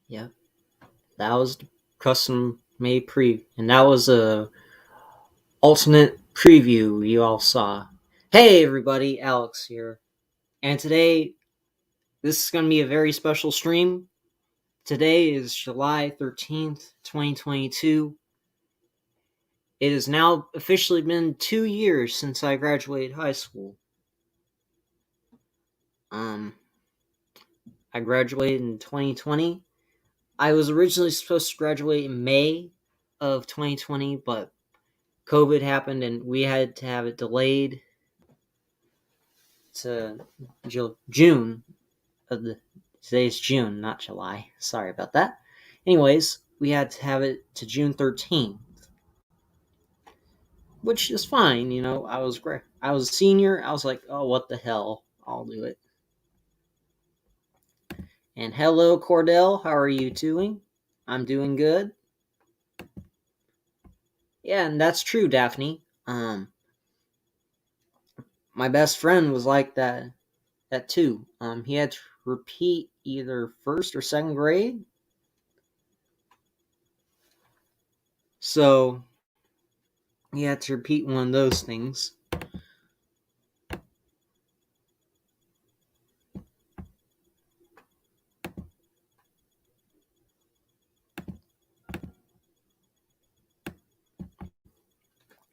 Yeah, that was the custom made and that was a alternate preview you all saw. Hey everybody, Alex here, and today this is going to be a very special stream. Today is July 13th, 2022. It has now officially been 2 years since I graduated high school. I graduated in 2020. I was originally supposed to graduate in May of 2020, but COVID happened and we had to have it delayed to June. Today's June, not July. Sorry about that. Anyways, we had to have it to June 13th, which is fine. You know, I was a senior. I was like, oh, what the hell? I'll do it. And hello, Cordell. How are you doing? I'm doing good. Yeah, and that's true, Daphne. My best friend was like that too. He had to repeat either first or second grade. So he had to repeat one of those things.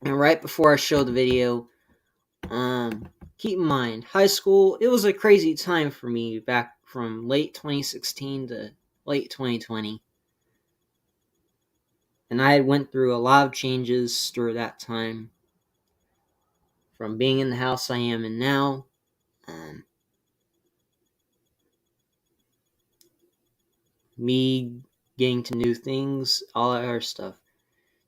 And right before I show the video, keep in mind, high school, it was a crazy time for me back from late 2016 to late 2020. And I went through a lot of changes through that time. From being in the house I am in now, me getting to new things, all that other stuff.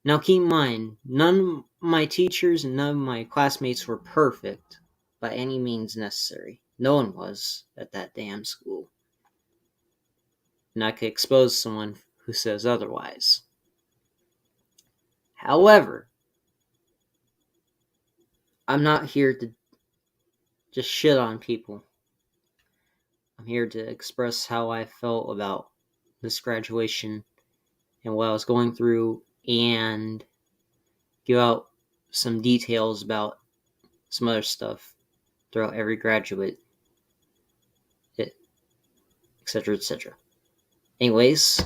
Now keep in mind, none of my teachers and none of my classmates were perfect by any means necessary. No one was at that damn school. And I could expose someone who says otherwise. However, I'm not here to just shit on people. I'm here to express how I felt about this graduation and what I was going through and give out some details about some other stuff throughout every graduate, etc., etc. Anyways,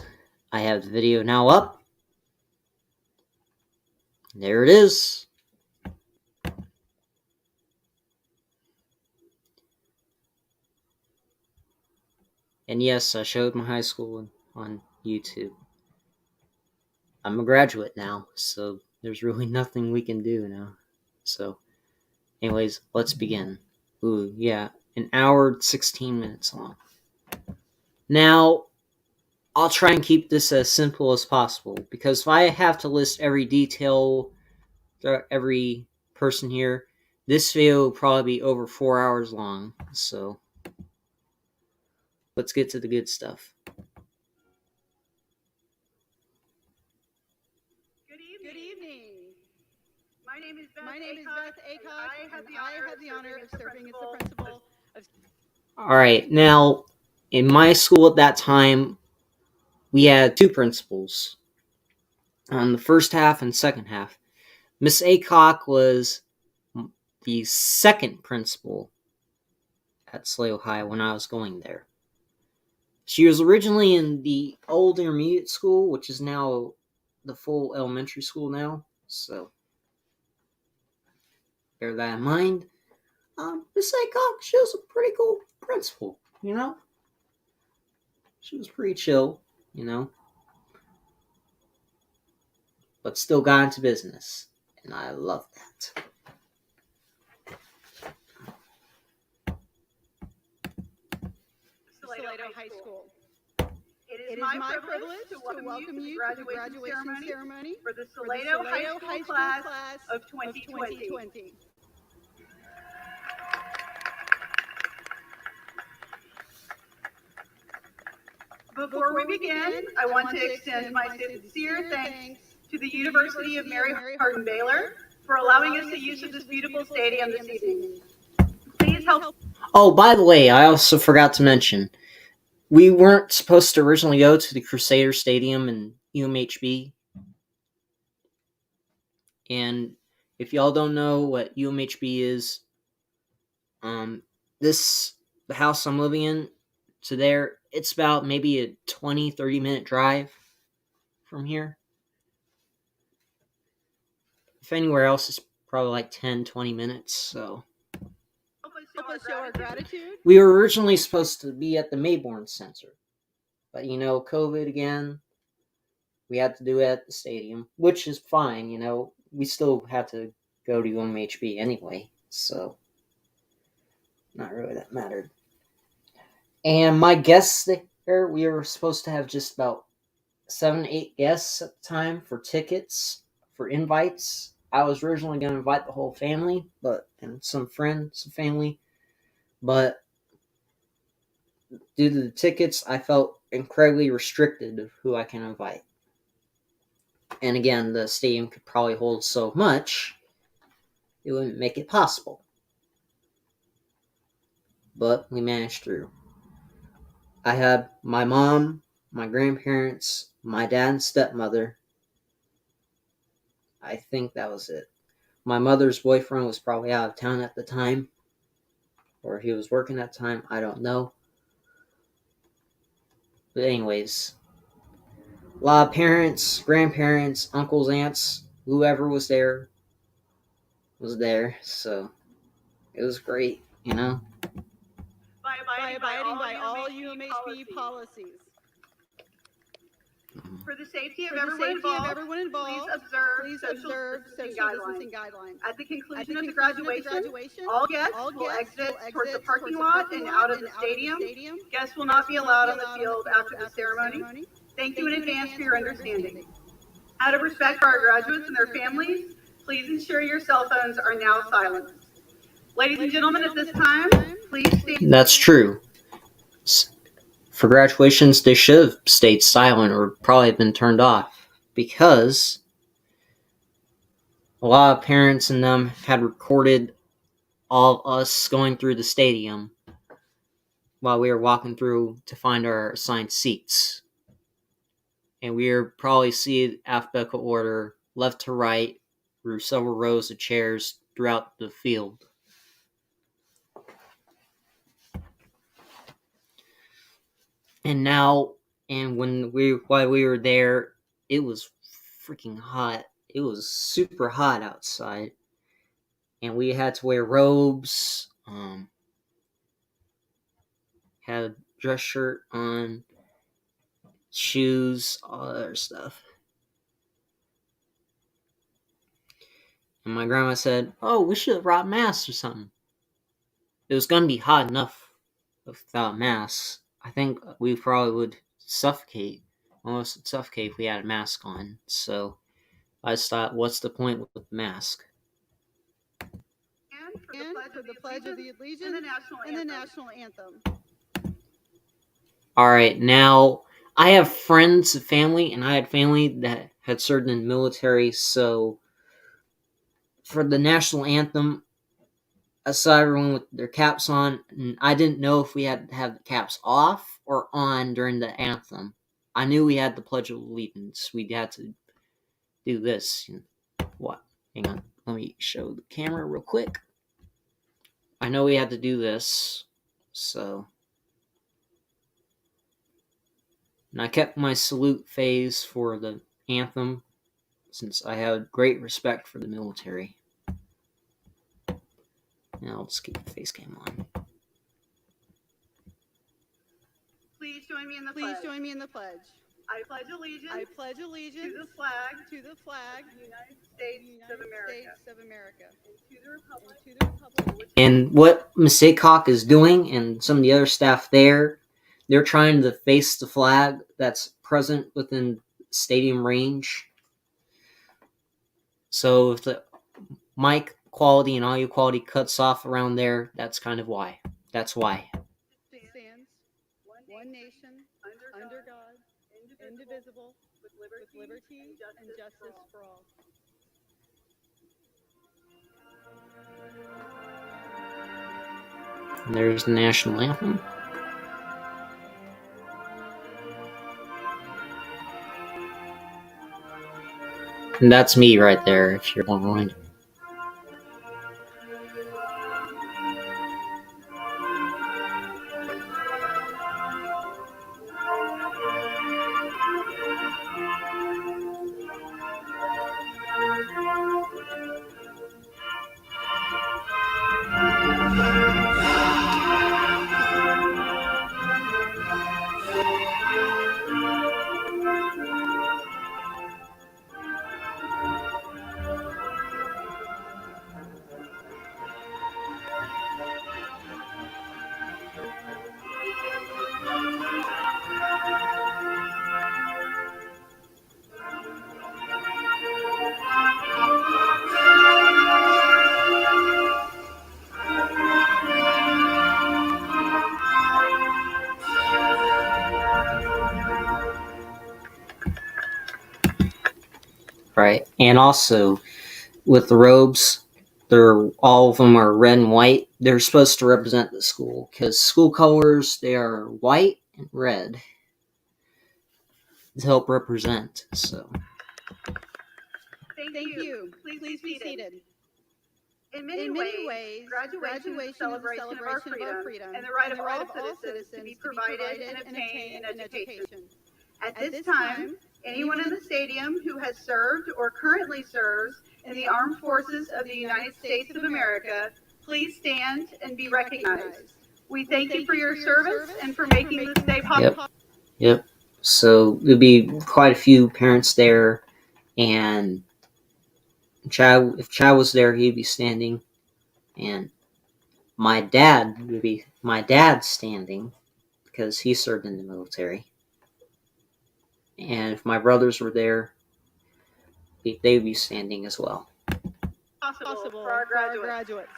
I have the video now up. There it is. And yes, I showed my high school on YouTube. I'm a graduate now, so there's really nothing we can do now. So, anyways, let's begin. Ooh, yeah, an hour, 16 minutes long. Now, I'll try and keep this as simple as possible, because if I have to list every detail, every person here, this video will probably be over 4 hours long, so let's get to the good stuff. Good evening. My name is Beth Acock, and I have the honor of serving as the principal of... All right, now, in my school at that time, we had two principals on the first half and second half. Miss Acock was the second principal at Slade High when I was going there. She was originally in the old intermediate school, which is now the full elementary school now, so bear that in mind. Miss Acock, she was a pretty cool principal, you know? She was pretty chill, you know? But still got into business, and I love that. Salado High School. It is my privilege to welcome you to the graduation ceremony for the Salado High School class of 2020. Before we begin, I want to extend my sincere thanks to the University of Mary Hardin Baylor for allowing us the use of this beautiful stadium this evening. Please help. Oh, by the way, I also forgot to mention, we weren't supposed to originally go to the Crusader Stadium in UMHB. And if y'all don't know what UMHB is, the house I'm living in to there, it's about maybe a 20-30 minute drive from here. If anywhere else, it's probably like 10-20 minutes, so... Help us show our gratitude. We were originally supposed to be at the Mayborn Center, but COVID again, we had to do it at the stadium, which is fine, we still had to go to UMHB anyway, so not really that mattered. And my guests there, we were supposed to have just about 7-8 guests at the time for tickets, for invites. I was originally going to invite the whole family, and some friends, some family, but due to the tickets, I felt incredibly restricted of who I can invite. And again, the stadium could probably hold so much, it wouldn't make it possible. But we managed through. I had my mom, my grandparents, my dad and stepmother. I think that was it. My mother's boyfriend was probably out of town at the time, or he was working at the time, I don't know. But anyways, a lot of parents, grandparents, uncles, aunts, whoever was there, so it was great, By abiding by all UMHB policies. For the safety of everyone involved, please observe social distancing guidelines. At the conclusion of the graduation, all guests will exit towards the parking lot and out of the stadium. Guests will not be allowed on the field after the ceremony. Thank you in advance for your understanding. Out of respect for our graduates and their families, please ensure your cell phones are now silenced. Ladies and gentlemen, at this time, please stay... That's true. For graduations, they should have stayed silent or probably been turned off, because a lot of parents and them had recorded all of us going through the stadium while we were walking through to find our assigned seats. And we were probably seated alphabetical order, left to right, through several rows of chairs throughout the field. And while we were there, it was freaking hot. It was super hot outside. And we had to wear robes, had a dress shirt on, shoes, all that other stuff. And my grandma said, "Oh, we should have brought masks or something." It was going to be hot enough without masks. I think we probably would almost suffocate if we had a mask on. So I just thought, what's the point with the mask? And for the Pledge of the Allegiance and the National Anthem. Alright, now, I have friends, family, and I had family that had served in the military, so for the national anthem, I saw everyone with their caps on, and I didn't know if we had to have the caps off or on during the anthem. I knew we had the Pledge of Allegiance. We had to do this. What? Hang on. Let me show the camera real quick. I know we had to do this, so. And I kept my salute phase for the anthem since I had great respect for the military. Now I'll just keep the face cam on. Please join me in the Please pledge. join me in the pledge. I pledge allegiance I pledge allegiance to the flag to the flag of the United States of America States of America and to the republic and to the republic And what Massacock is doing, and some of the other staff there, they're trying to face the flag that's present within stadium range. So if the mic quality and audio quality cuts off around there, that's kind of why. That's why. stands one nation under God, indivisible, with liberty and justice for all. And there's the national anthem. And that's me right there, if you're wondering. Right, and also with the robes, all of them are red and white. They're supposed to represent the school because school colors, they are white and red to help represent. So Thank you. Please be seated. In many ways, graduation is a celebration of our freedom and the right of all citizens to be provided and obtain an education. At this time, anyone in the stadium who has served or currently serves in the armed forces of the United States of America, please stand and be recognized. We thank you for your service and for making this day possible. Yep. So there'll be quite a few parents there, and if Chad was there, he'd be standing, and my dad's standing because he served in the military. And if my brothers were there, they'd be standing as well. Possible for our graduates.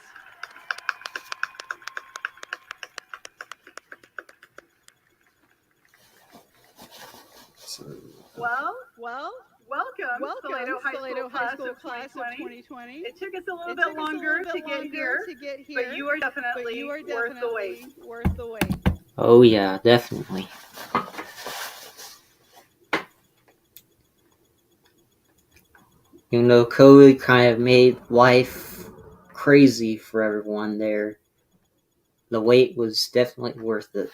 Well, welcome Salado High School class of 2020. It took us a little bit longer to get here, but you are definitely worth the wait. Oh yeah, definitely. Even though COVID kind of made life crazy for everyone there, the wait was definitely worth it.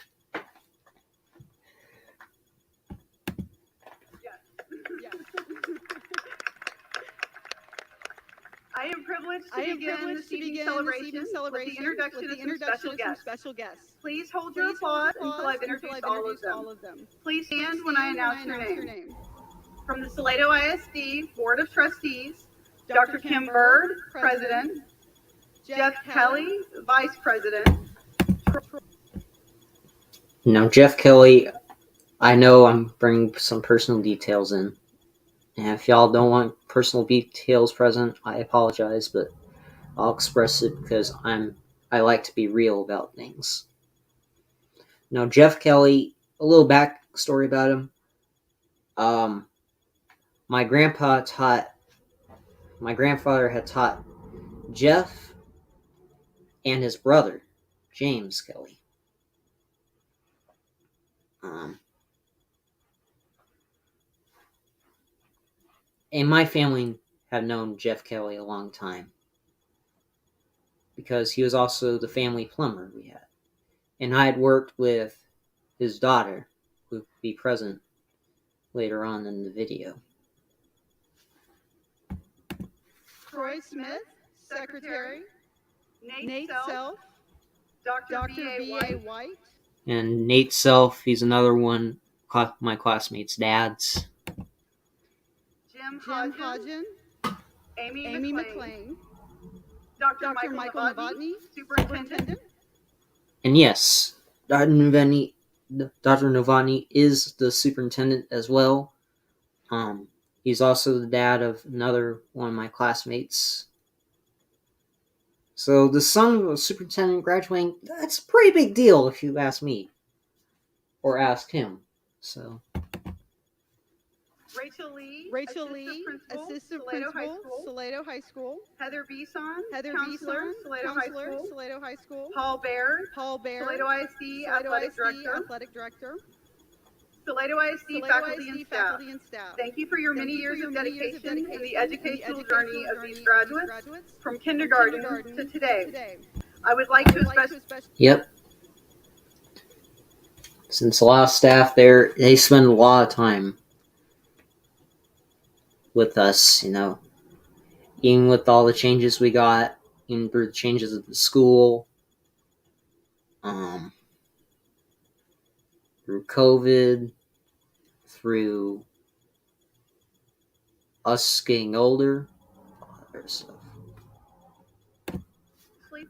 I am privileged to begin this evening's celebration with the introduction of some special guests. Please hold your applause until I've introduced all of them. Please stand when I announce your name. From the Salado ISD Board of Trustees, Dr. Kim Bird, President, Jeff Kelly, Vice President. Now, Jeff Kelly, I know I'm bringing some personal details in. And if y'all don't want personal details present, I apologize, but I'll express it because I like to be real about things. Now, Jeff Kelly, a little backstory about him. My grandfather had taught Jeff and his brother, James Kelly. And my family had known Jeff Kelly a long time because he was also the family plumber we had. And I had worked with his daughter, who will be present later on in the video. Troy Smith, Secretary. Nate Self, Dr. B.A. White. And Nate Self, he's another one, my classmates' dads. Jim Jim Hodgen, Hodgen. Amy McLean, Dr. Dr. Michael Novotny, Novotny, Superintendent. And yes, Dr. Novotny is the superintendent as well. He's also the dad of another one of my classmates. So the son of a superintendent graduating, that's a pretty big deal if you ask me. Or ask him. So Rachel Lee, Assistant Salado High Principal, School. Salado High School. Heather Beeson, Heather Counselor, Beeson, Salado High Counselor, School. Salado High School. Paul Baird, Baird, Salado ISD Salado Athletic ISD Director. Athletic Director. Salado ISD faculty and staff. Thank you for your many years of dedication in the educational journey of these graduates from kindergarten to today. I would like to especially... Yep. Since a lot of staff there, they spend a lot of time with us, even with all the changes we got, even through the changes of the school, through COVID, through us getting older, all that other stuff.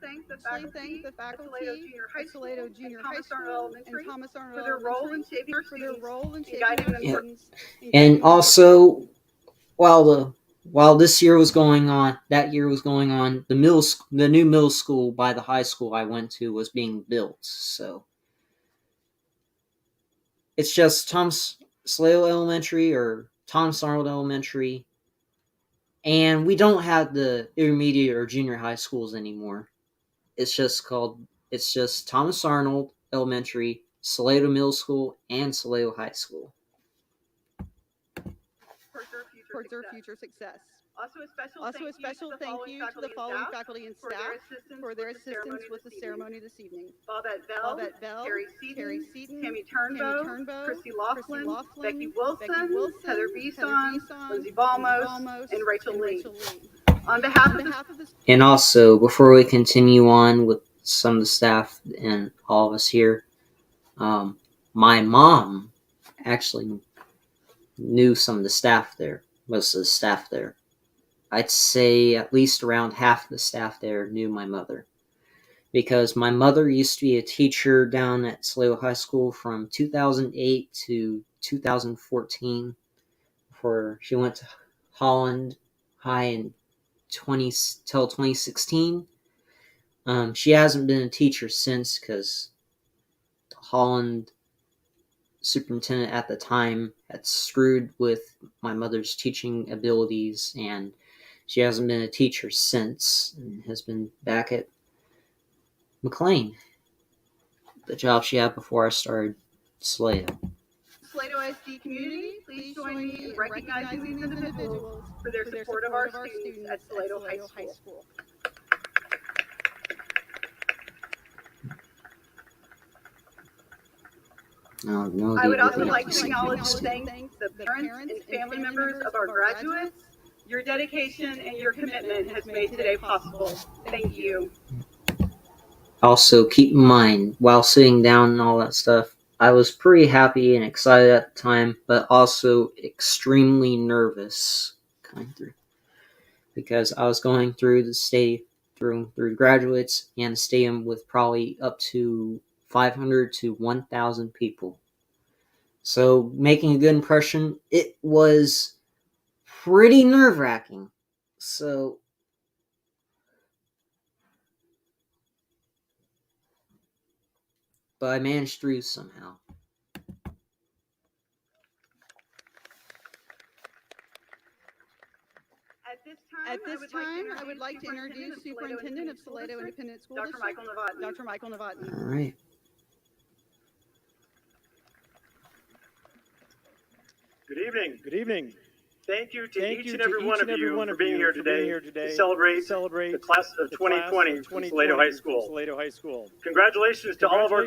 Thank the faculty at Salado Junior High School and Thomas Arnold Elementary for their role in shaping our students and guiding them. And also, while this year was going on, that year was going on, the new middle school by the high school I went to was being built. So it's just Thomas Salado Elementary or Thomas Arnold Elementary, and we don't have the intermediate or junior high schools anymore. It's just Thomas Arnold Elementary, Salado Middle School, and Salado High School. Towards their future success. Also a special thank you to the following faculty and staff for their assistance with the ceremony this evening. Bobette Bell, Terry Carrie Seaton, Tammy Turnbow, Chrissy Laughlin, Becky Wilson, Heather Beeson, Lindsay Balmos, and Rachel Lee. On behalf of the... And also, before we continue on with some of the staff and all of us here, my mom actually knew some of the staff there, most of the staff there. I'd say at least around half of the staff there knew my mother. Because my mother used to be a teacher down at Salado High School from 2008 to 2014, before she went to Holland High in till 2016. She hasn't been a teacher since because the Holland superintendent at the time had screwed with my mother's teaching abilities, and she hasn't been a teacher since and has been back at McLean, the job she had before I started Salado. Salado ISD community, please join me in recognizing these individuals for their support of our students at Salado High School. I would also like to acknowledge and thank the parents and family members of our graduates. Your dedication and your commitment has made today possible. Thank you. Also, keep in mind, while sitting down and all that stuff, I was pretty happy and excited at the time, but also extremely nervous coming through. Because I was going through the state, through graduates and the stadium with probably up to 500 to 1,000 people. So, making a good impression, it was pretty nerve-wracking. So, but I managed through somehow. At this time, I to introduce Superintendent of Salado Independent School Dr. District, Michael Novotny. Dr. Michael Novotny. All right. Good evening. Good evening. Thank you to each and every one of you for being here today to celebrate the class of 2020 from Salado High School. Congratulations to all of our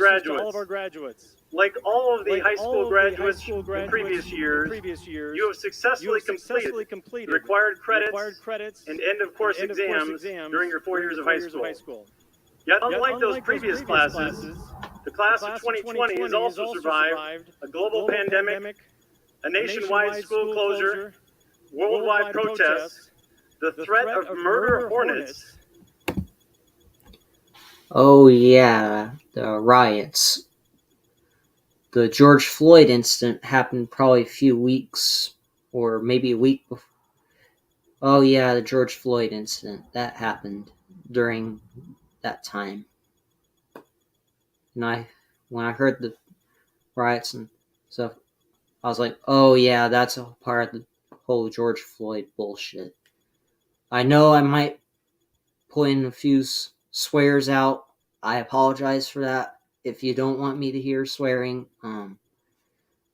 graduates. Like all of the high school graduates in previous years, you have successfully completed the required credits and end of course exams during your 4 years of high school. Yet unlike those previous classes, the class of 2020 has also survived a global pandemic, a nationwide school closure, worldwide protests, the threat of murder hornets. Oh yeah, the riots. The George Floyd incident happened probably a few weeks or maybe a week before. Oh yeah, the George Floyd incident. That happened during that time. And when I heard the riots and stuff, I was like, oh yeah, that's a part of the whole George Floyd bullshit. I know I might put in a few swears out. I apologize for that. If you don't want me to hear swearing,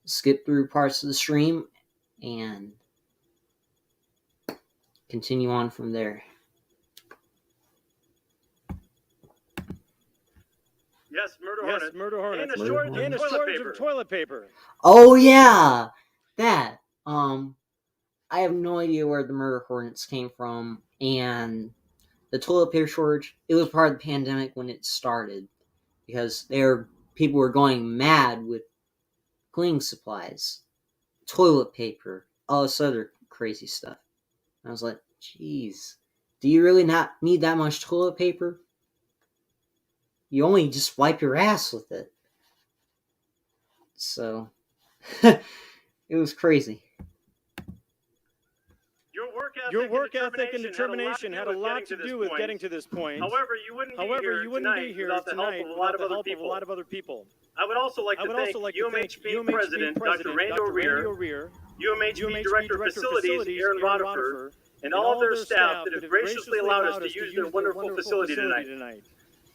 skip through parts of the stream and continue on from there. Yes, murder hornets. And a shortage of toilet paper. Oh yeah, that. I have no idea where the murder hornets came from, and the toilet paper shortage. It was part of the pandemic when it started, because people were going mad with cleaning supplies, toilet paper, all this other crazy stuff. And I was like, "Jeez, do you really not need that much toilet paper? You only just wipe your ass with it." So, it was crazy. Your work ethic and determination had a lot to do with getting to this point. However, you wouldn't be here tonight without the help of a lot of other people. I would also like to thank UMHB President Dr. Randall Rear, UMHB Director of Facilities Aaron Roddifer, and all of their staff that have graciously allowed us to use their wonderful facility tonight.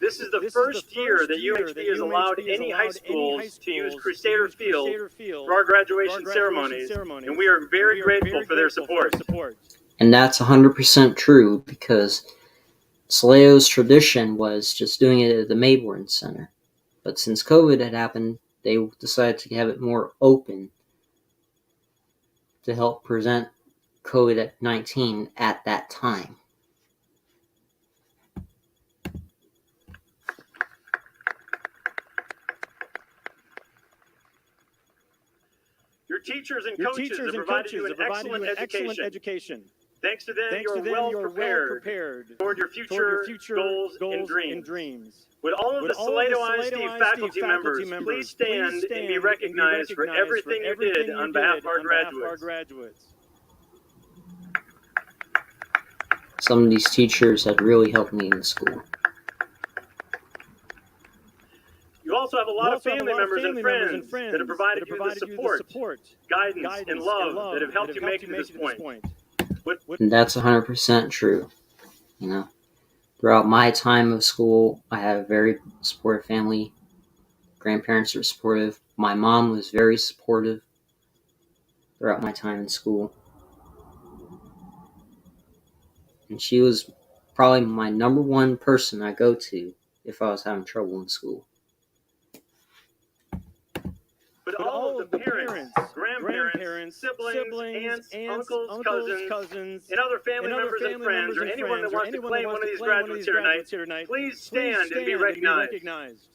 This is the first year that UMHB has allowed any high schools to use Crusader Field for our graduation ceremonies, and we are very grateful for their support. And that's 100% true, because Salado's tradition was just doing it at the Mayborn Center. But since COVID had happened, they decided to have it more open to help prevent COVID-19 at that time. Your teachers and coaches have provided you an excellent education. Thanks to them, you are well prepared toward your future goals and dreams. Would all of the Salado ISD faculty members please stand and be recognized for everything you did on behalf of our graduates? Some of these teachers had really helped me in school. You also have a lot of family members and friends that have provided you the support, guidance, and love that have helped you make it to this point. And that's 100% true. You know, throughout my time of school, I had a very supportive family. Grandparents were supportive. My mom was very supportive throughout my time in school. And she was probably my number one person I go to if I was having trouble in school. But all of the parents, grandparents, siblings, aunts, uncles, cousins, and other family members and friends, or anyone that wants to claim one of these graduates here tonight, please stand and be recognized.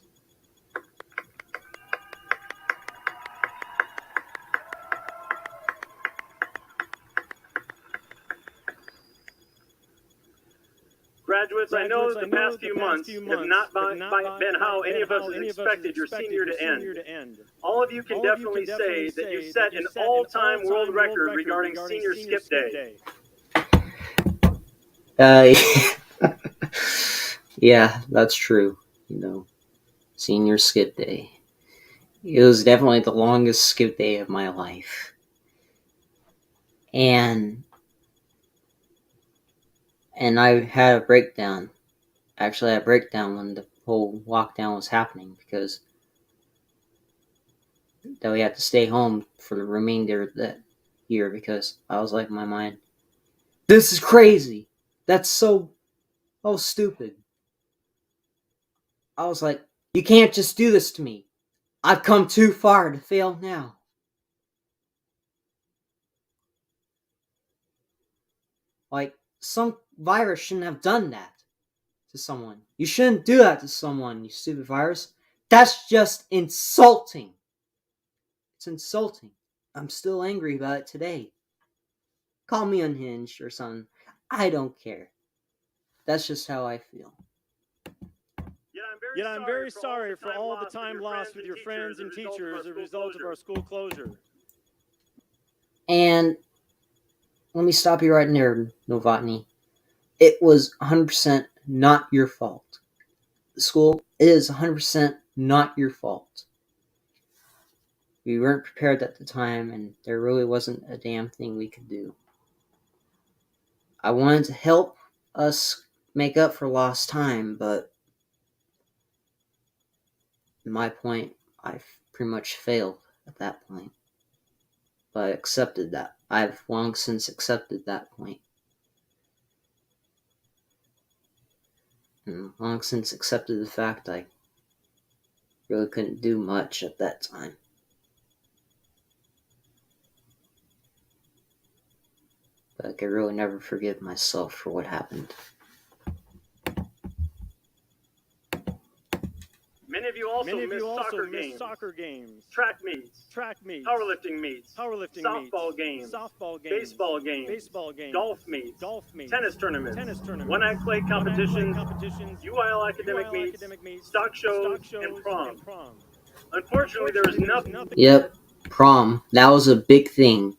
Graduates, I know that the past few months have not been how any of us expected your senior to end. All of you can definitely say that you set an all-time world record regarding senior skip day. Yeah, that's true. You know, senior skip day. It was definitely the longest skip day of my life. And And I had a breakdown. Actually, I had a breakdown when the whole lockdown was happening, because that we had to stay home for the remainder of that year, because I was like in my mind, this is crazy. That's so stupid. I was like, you can't just do this to me. I've come too far to fail now. Like, some virus shouldn't have done that to someone. You shouldn't do that to someone, you stupid virus. That's just insulting. It's insulting. I'm still angry about it today. Call me unhinged or something. I don't care. That's just how I feel. Yet I'm very sorry for all the time lost with your friends and teachers as a result of our school closure. And let me stop you right there, Novotny. It was 100% not your fault. The school is 100% not your fault. We weren't prepared at the time, and there really wasn't a damn thing we could do. I wanted to help us make up for lost time, but at my point, I pretty much failed at that point. But I accepted that. I've long since accepted that point. And long since accepted the fact I really couldn't do much at that time. But I could really never forgive myself for what happened. Many of you also missed soccer games, track meets, powerlifting meets, softball games, baseball games, golf meets, tennis tournaments, one-act play competitions, UIL academic meets, stock shows, and prom. Unfortunately, there is nothing. Yep, prom. That was a big thing.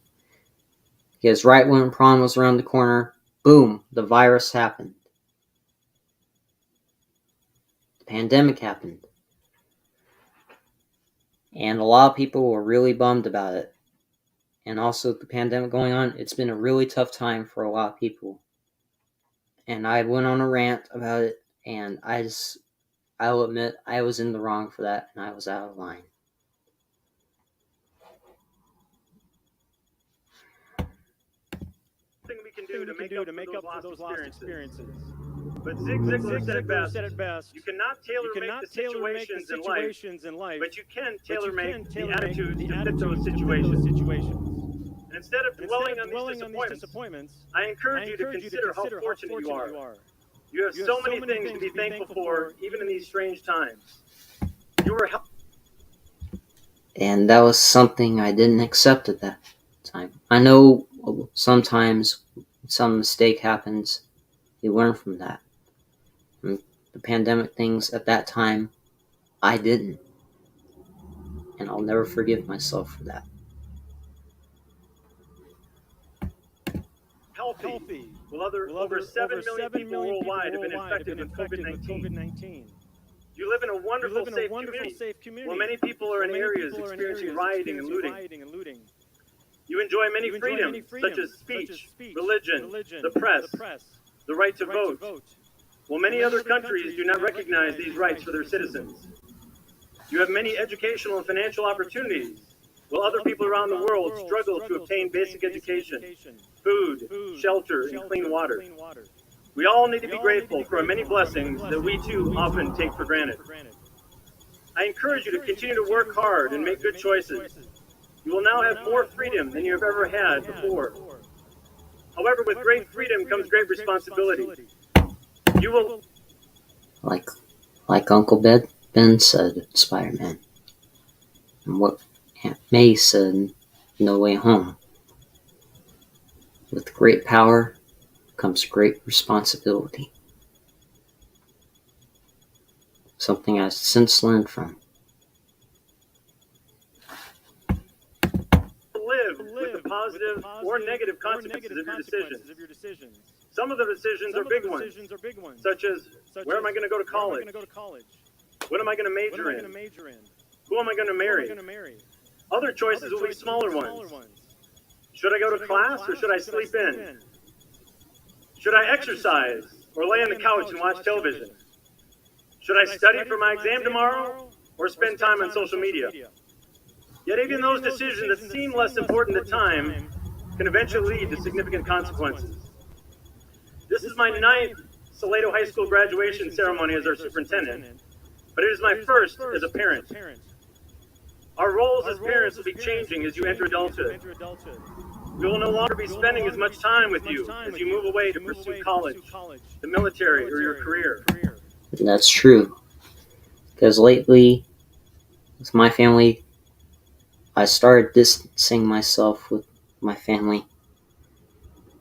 Because right when prom was around the corner, boom, the virus happened. The pandemic happened. And a lot of people were really bummed about it. And also, the pandemic going on, it's been a really tough time for a lot of people. And I went on a rant about it, and I'll admit, I was in the wrong for that, and I was out of line. We can do to make up for those lost experiences. But Zig Ziglar said it best. You cannot tailor-make the situations in life, but you can tailor-make the attitudes to fit those situations. And instead of dwelling on these disappointments, I encourage you to consider how fortunate you are. You have so many things to be thankful for, even in these strange times. You were helped. And that was something I didn't accept at that time. I know sometimes some mistake happens, you learn from that. And the pandemic things at that time, I didn't. And I'll never forgive myself for that. Healthy. Well, over 7 million people worldwide have been infected with COVID-19. You live in a wonderful, safe community. Well, many people are in areas experiencing rioting and looting. You enjoy many freedoms, such as speech, religion, the press, the right to vote. Well, many other countries do not recognize these rights for their citizens. You have many educational and financial opportunities, while other people around the world struggle to obtain basic education, food, shelter, and clean water. We all need to be grateful for our many blessings that we too often take for granted. I encourage you to continue to work hard and make good choices. You will now have more freedom than you have ever had before. However, with great freedom comes great responsibility. You will... Like Uncle Ben said in Spider-Man. And what Aunt May said in No Way Home. With great power comes great responsibility. Something I've since learned from. Live with the positive or negative consequences of your decisions. Some of the decisions are big ones, such as, where am I going to go to college? What am I going to major in? Who am I going to marry? Other choices will be smaller ones. Should I go to class or should I sleep in? Should I exercise or lay on the couch and watch television? Should I study for my exam tomorrow or spend time on social media? Yet even those decisions that seem less important at the time can eventually lead to significant consequences. This is my 9th Salado High School graduation ceremony as our superintendent, but it is my first as a parent. Our roles as parents will be changing as you enter adulthood. We will no longer be spending as much time with you as you move away to pursue college, the military, or your career. That's true. Because lately, with my family, I started distancing myself with my family.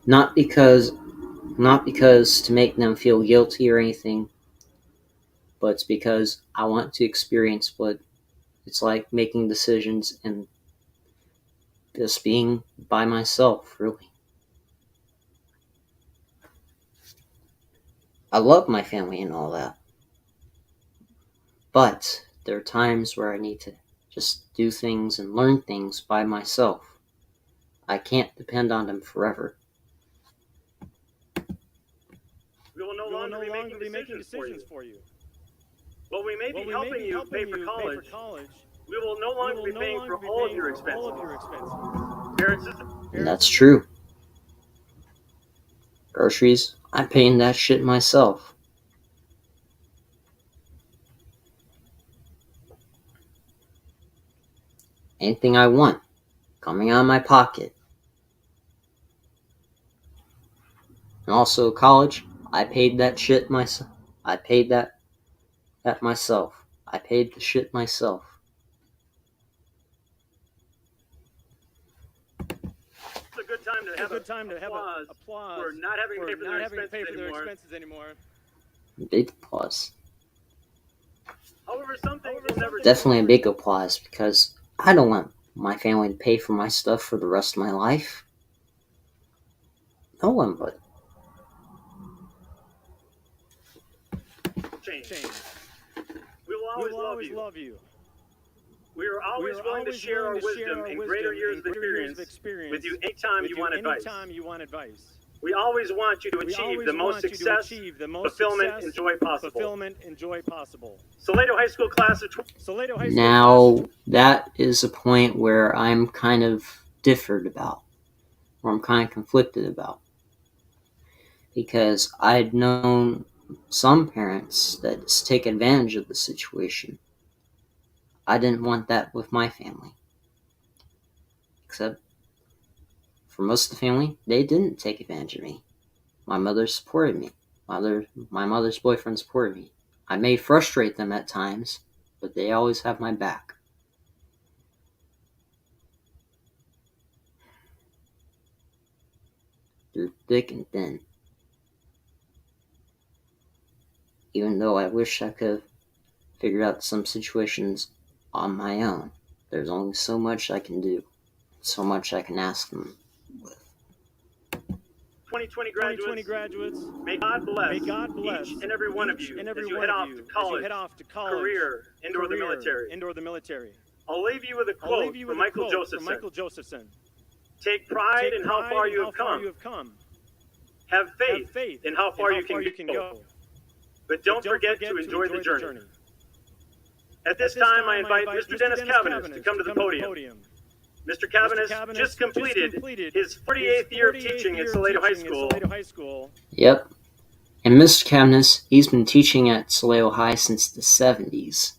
Not because to make them feel guilty or anything, but it's because I want to experience what it's like making decisions and just being by myself, really. I love my family and all that. But there are times where I need to just do things and learn things by myself. I can't depend on them forever. We will no longer be making decisions for you. While we may be helping you pay for college, we will no longer be paying for all of your expenses. And that's true. Groceries, I'm paying that shit myself. Anything I want, coming out of my pocket. And also college, I paid that shit myself. I paid that myself. I paid the shit myself. It's a good time to have applause for not having to pay for their expenses anymore. Big applause. However, some things will never Definitely a big applause, because I don't want my family to pay for my stuff for the rest of my life. No one would. Change. We will always love you. We are always willing to share our wisdom and greater years of experience with you anytime you want advice. We always want you to achieve the most success, fulfillment, and joy possible. Salado High School class of Now, that is a point where I'm kind of differed about, or I'm kind of conflicted about. Because I'd known some parents that just take advantage of the situation. I didn't want that with my family. Except, for most of the family, they didn't take advantage of me. My mother supported me. My mother's boyfriend supported me. I may frustrate them at times, but they always have my back. Through thick and thin. Even though I wish I could have figured out some situations on my own, there's only so much I can do, so much I can ask them with. 2020 graduates, may God bless each and every one of you as you head off to college, career, and/or the military. I'll leave you with a quote from Michael Josephson. Take pride in how far you have come. Have faith in how far you can go. But don't forget to enjoy the journey. At this time, I invite Mr. Dennis Cavanis to come to the podium. Mr. Cavanis just completed his 48th year of teaching at Salado High School. Yep. And Mr. Cavanis, he's been teaching at Salado High since the 70s.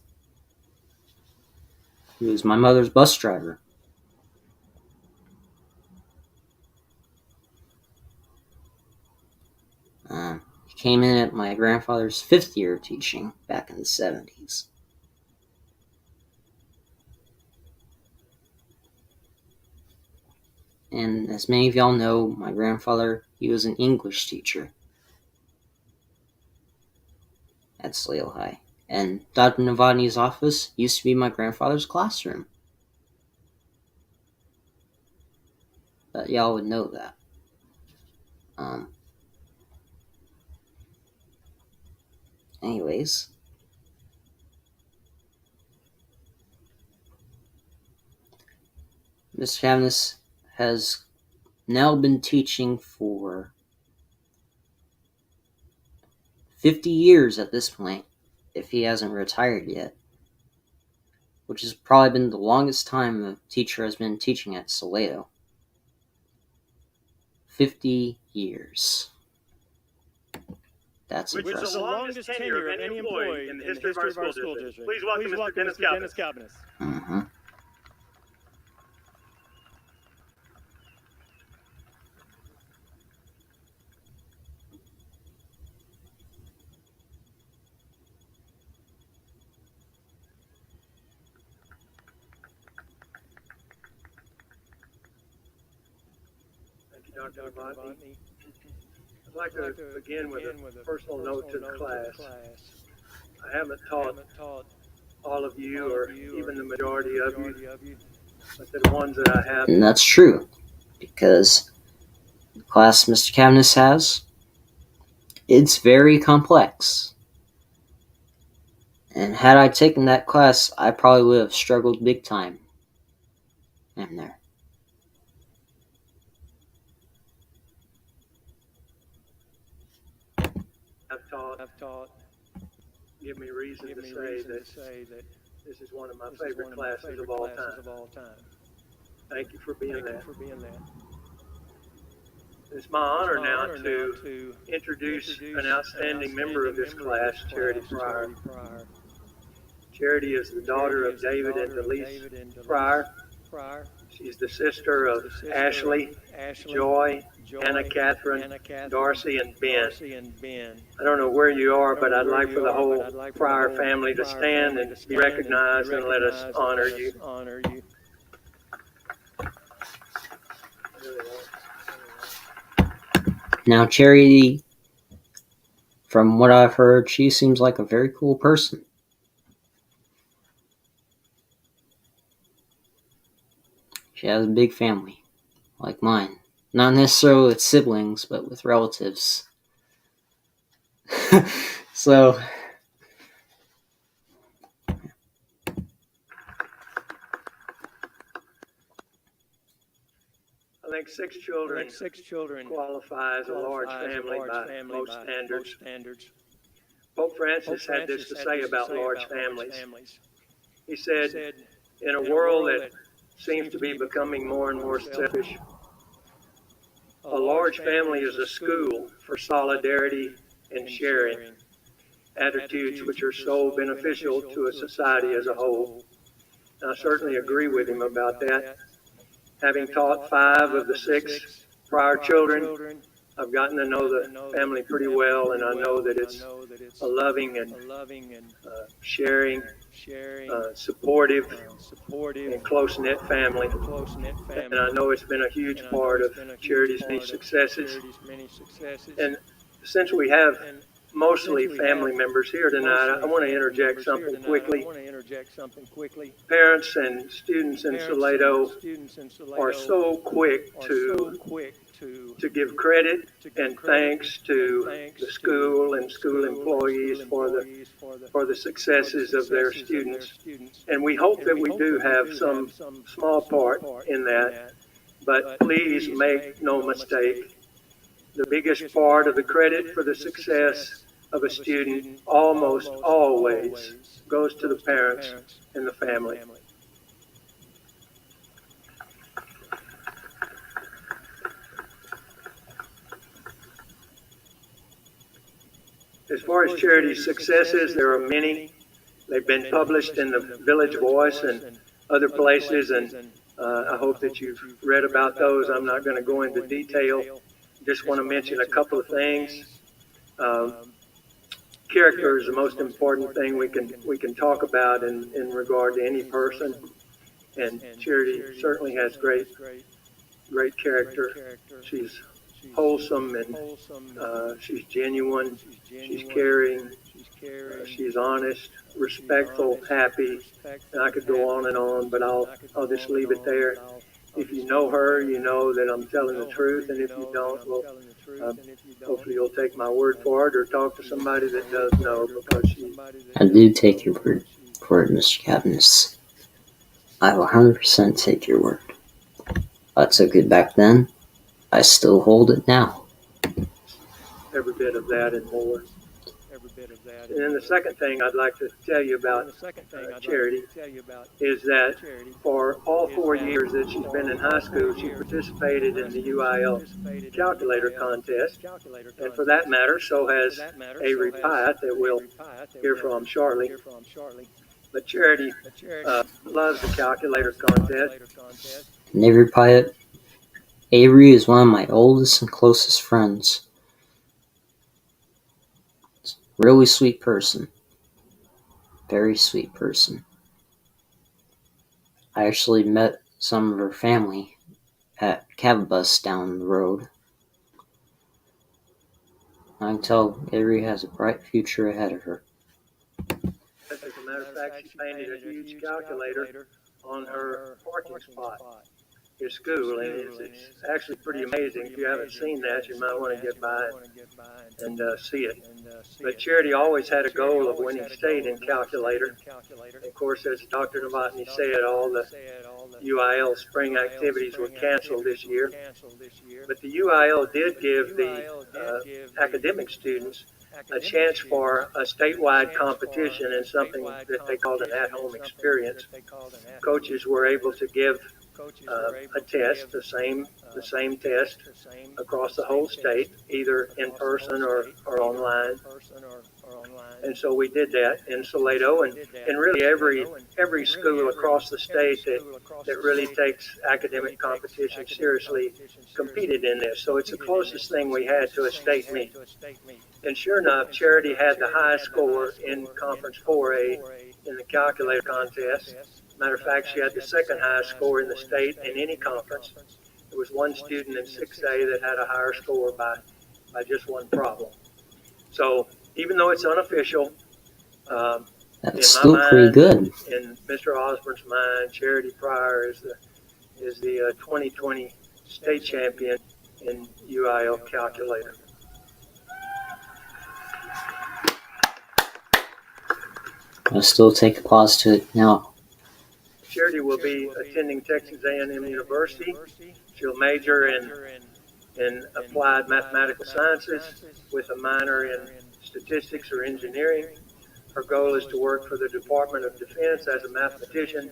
He was my mother's bus driver. He came in at my grandfather's 5th year of teaching back in the 70s. And as many of y'all know, my grandfather, he was an English teacher at Salado High. And Dr. Novotny's office used to be my grandfather's classroom. But y'all would know that. Anyways. Mr. Cavanis has now been teaching for 50 years at this point, if he hasn't retired yet, which has probably been the longest time a teacher has been teaching at Salado. 50 years. That's Which impressive. is the longest tenure of any employee in the history of our school district. Please welcome Mr. Dennis Calvinus. Mm-hmm. Thank you, Dr. Novotny. I'd like to begin with a personal note to the class. I haven't taught all of you, or even the majority of you, but the ones that I have. And that's true, because the class Mr. Calvinus has, it's very complex. And had I taken that class, I probably would have struggled big time in there. I've taught, give me reason to say that this is one of my favorite classes of all time. Thank you for being there. It's my honor now to introduce an outstanding member of this class, Charity Pryor. Charity is the daughter of David and Delise Pryor. She's the sister of Ashley, Joy, Anna Catherine, Darcy, and Ben. I don't know where you are, but I'd like for the whole Pryor family to stand and be recognized and let us honor you. Now, Charity, from what I've heard, she seems like a very cool person. She has a big family, like mine. Not necessarily with siblings, but with relatives. So, I think six children qualify as a large family by most standards. Pope Francis had this to say about large families. He said, in a world that seems to be becoming more and more selfish, a large family is a school for solidarity and sharing, attitudes which are so beneficial to a society as a whole. And I certainly agree with him about that. Having taught 5 of the 6 Pryor children, I've gotten to know the family pretty well, and I know that it's a loving and sharing, supportive, and close-knit family. And I know it's been a huge part of Charity's many successes. And since we have mostly family members here tonight, I want to interject something quickly. Parents and students in Salado are so quick to give credit and thanks to the school and school employees for the successes of their students. And we hope that we do have some small part in that, but please make no mistake, the biggest part of the credit for the success of a student almost always goes to the parents and the family. As far as Charity's successes, there are many. They've been published in the Village Voice and other places, and I hope that you've read about those. I'm not going to go into detail. Just want to mention a couple of things. Character is the most important thing we can talk about in regard to any person, and Charity certainly has great character. She's wholesome, and she's genuine, she's caring, she's honest, respectful, happy, and I could go on and on, but I'll just leave it there. If you know her, you know that I'm telling the truth, and if you don't, well, hopefully you'll take my word for it or talk to somebody that does know, because she's... I do take your word for it, Mr. Calvinus. I will 100% take your word. I took it back then. I still hold it now. Every bit of that and more. And then the second thing I'd like to tell you about Charity is that for all 4 years that she's been in high school, she participated in the UIL calculator contest. And for that matter, so has Avery Pyatt that we'll hear from shortly. But Charity loves the calculator contest. And Avery Pyatt, Avery is one of my oldest and closest friends. Really sweet person. Very sweet person. I actually met some of her family at Cababus down the road. I can tell Avery has a bright future ahead of her. As a matter of fact, she painted a huge calculator on her parking spot at school, and it's actually pretty amazing. If you haven't seen that, you might want to get by and see it. But Charity always had a goal of winning state in calculator. Of course, as Dr. Novotny said, all the UIL spring activities were canceled this year. But the UIL did give the academic students a chance for a statewide competition in something that they called an at-home experience. Coaches were able to give a test, the same test across the whole state, either in person or online. And so we did that in Salado, and really every school across the state that really takes academic competition seriously competed in this. So it's the closest thing we had to a state meet. And sure enough, Charity had the highest score in Conference 4A in the calculator contest. Matter of fact, she had the second highest score in the state in any conference. There was one student in 6A that had a higher score by just one problem. So even though it's unofficial, that's still pretty good. In Mr. Osborne's mind, Charity Pryor is the 2020 state champion in UIL calculator. I'll still take applause to it now. Charity will be attending Texas A&M University. She'll major in applied mathematical sciences with a minor in statistics or engineering. Her goal is to work for the Department of Defense as a mathematician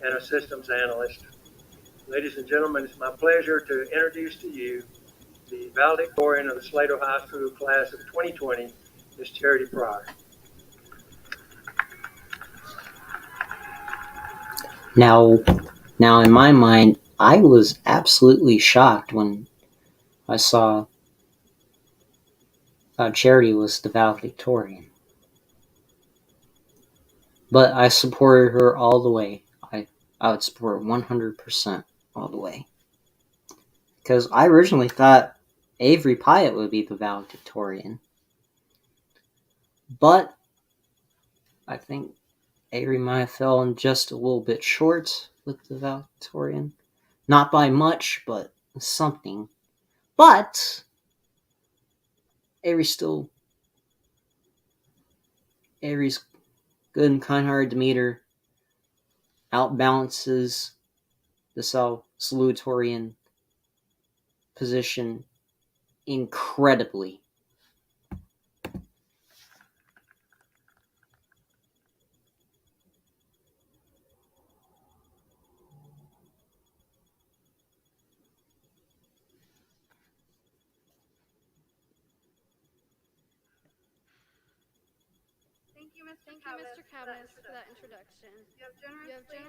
and a systems analyst. Ladies and gentlemen, it's my pleasure to introduce to you the valedictorian of the Salado High School class of 2020, Ms. Charity Pryor. Now, in my mind, I was absolutely shocked when I saw Charity was the valedictorian. But I supported her all the way. I would support 100% all the way. Because I originally thought Avery Pyatt would be the valedictorian. But I think Avery might have fallen just a little bit short with the valedictorian. Not by much, but something. But Avery's good and kind-hearted demeanor outbalances the salutatorian position incredibly. Thank you, Mr. Cabas, for that introduction. You have generously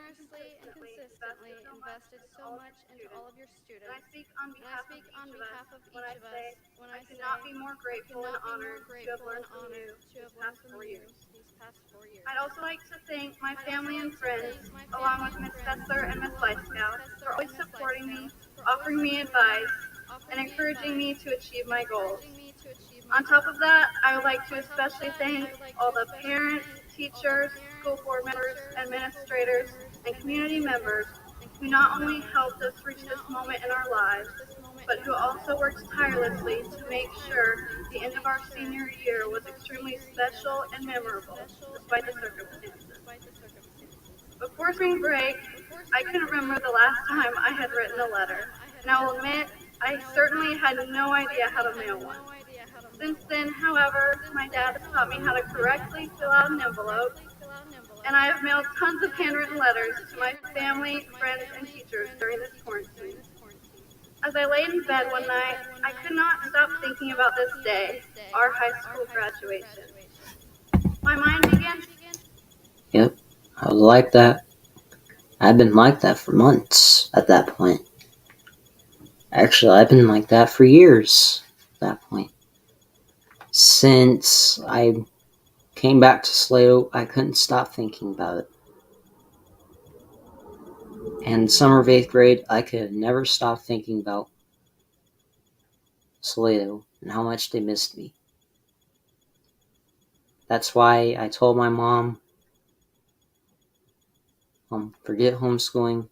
and consistently invested so much into all of your students. And I speak on behalf of each of us when I say I could not be more grateful and honored to have learned from you these past 4 years. I'd also like to thank my family and friends, along with Ms. Fessler and Ms. Lightscout, for always supporting me, offering me advice, and encouraging me to achieve my goals. On top of that, I would like to especially thank all the parents, teachers, school board members, administrators, and community members who not only helped us reach this moment in our lives, but who also worked tirelessly to make sure the end of our senior year was extremely special and memorable, despite the circumstances. Before spring break, I couldn't remember the last time I had written a letter, and I will admit I certainly had no idea how to mail one. Since then, however, my dad has taught me how to correctly fill out an envelope, and I have mailed tons of handwritten letters to my family, friends, and teachers during this quarantine. As I lay in bed one night, I could not stop thinking about this day, our high school graduation. My mind began. Yep, I was like that. I've been like that for months at that point. Actually, I've been like that for years at that point. Since I came back to Salado, I couldn't stop thinking about it. And summer of 8th grade, I could never stop thinking about Salado and how much they missed me. That's why I told my mom, forget homeschooling.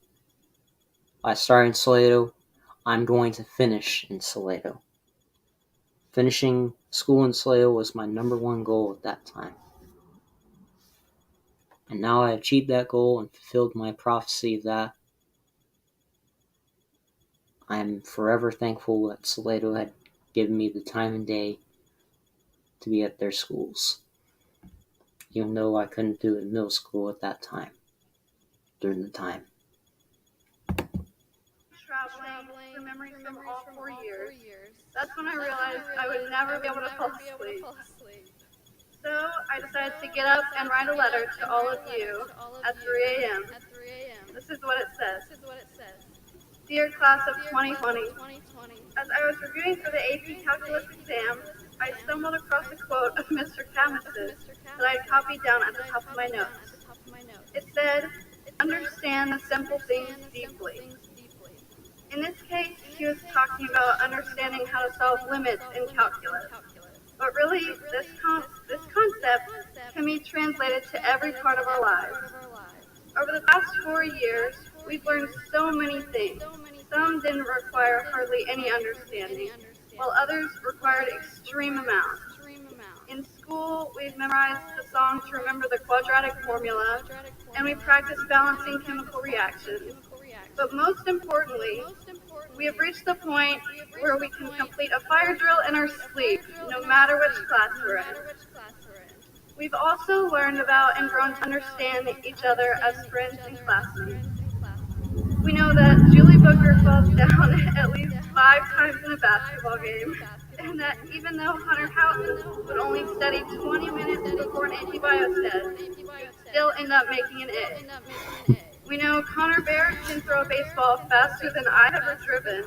I started in Salado. I'm going to finish in Salado. Finishing school in Salado was my number one goal at that time. And now I achieved that goal and fulfilled my prophecy of that. I am forever thankful that Salado had given me the time and day to be at their schools. Even though I couldn't do it in middle school at that time, during the time. Traveling for memories from all 4 years. That's when I realized I would never be able to fall asleep. So I decided to get up and write a letter to all of you at 3 a.m. This is what it says. Dear class of 2020, as I was reviewing for the AP Calculus exam, I stumbled across a quote of Mr. Camus's that I had copied down at the top of my notes. It said, "Understand the simple things deeply." In this case, he was talking about understanding how to solve limits in calculus. But really, this concept can be translated to every part of our lives. Over the past 4 years, we've learned so many things. Some didn't require hardly any understanding, while others required extreme amounts. In school, we've memorized the song to remember the quadratic formula, and we practiced balancing chemical reactions. But most importantly, we have reached the point where we can complete a fire drill in our sleep, no matter which class we're in. We've also learned about and grown to understand each other as friends and classmates. We know that Julie Booker falls down at least 5 times in a basketball game, and that even though Hunter Houghton would only study 20 minutes before an AP Bio test, he would still end up making an A. We know Connor Baird can throw a baseball faster than I've ever driven,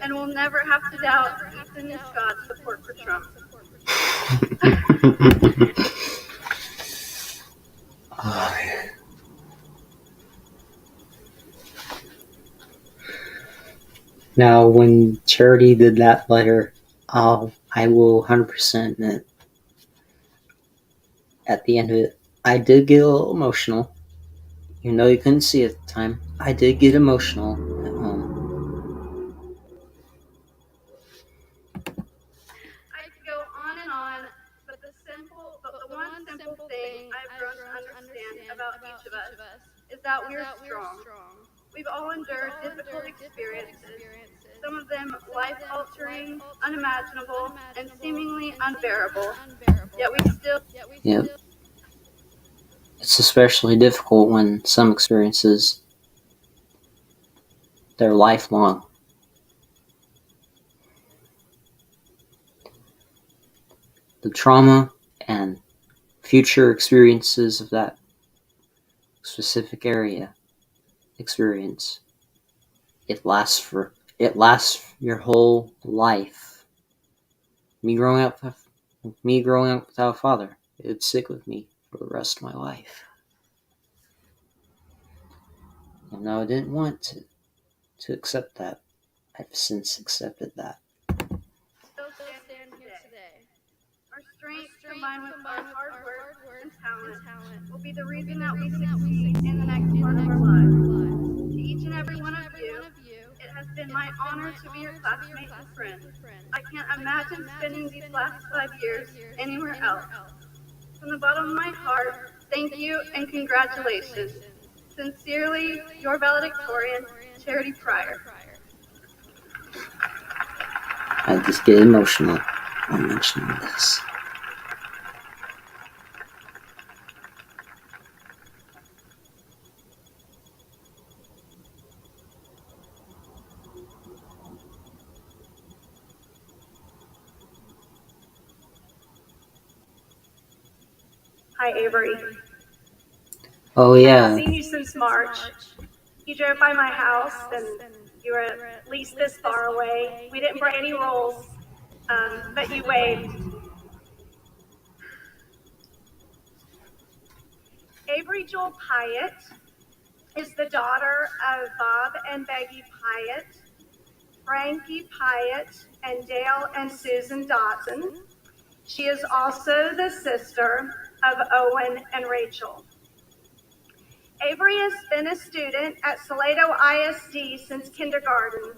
and we'll never have to doubt Ethan and Scott's support for Trump. Now, when Charity did that letter, I will 100% admit, at the end of it, I did get a little emotional. Even though you couldn't see it at the time, I did get emotional at home. I could go on and on, but the one simple thing I've grown to understand about each of us is that we're strong. We've all endured difficult experiences, some of them life-altering, unimaginable, and seemingly unbearable, yet we still... Yep. It's especially difficult when some experiences, they're lifelong. The trauma and future experiences of that specific area experience, it lasts your whole life. Me growing up without a father, it would stick with me for the rest of my life. And though I didn't want to accept that, I've since accepted that. Still stand here today. Our strength combined with our hard work and talent will be the reason that we succeed in the next part of our lives. To each and every one of you, it has been my honor to be your classmate and friend. I can't imagine spending these last 5 years anywhere else. From the bottom of my heart, thank you and congratulations. Sincerely, your valedictorian, Charity Pryor. I just get emotional. before mentioning this. Hi, Avery. Oh I yeah. haven't seen you since March. You drove by my house and you were at least this far away. We didn't break any rules, but you waved. Avery Joel Pyatt is the daughter of Bob and Peggy Pyatt, Frankie Pyatt, and Dale and Susan Dotson. She is also the sister of Owen and Rachel. Avery has been a student at Salado ISD since kindergarten,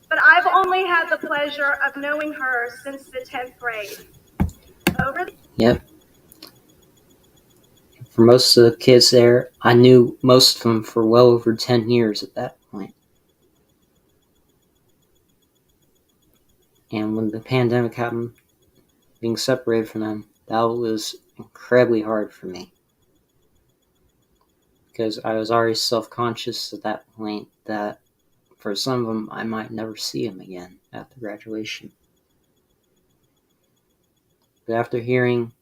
but I've only had the pleasure of knowing her since the 10th grade. Yep. For most of the kids there, I knew most of them for well over 10 years at that point. And when the pandemic happened, being separated from them, that was incredibly hard for me. Because I was already self-conscious at that point that for some of them, I might never see them again after graduation. But after hearing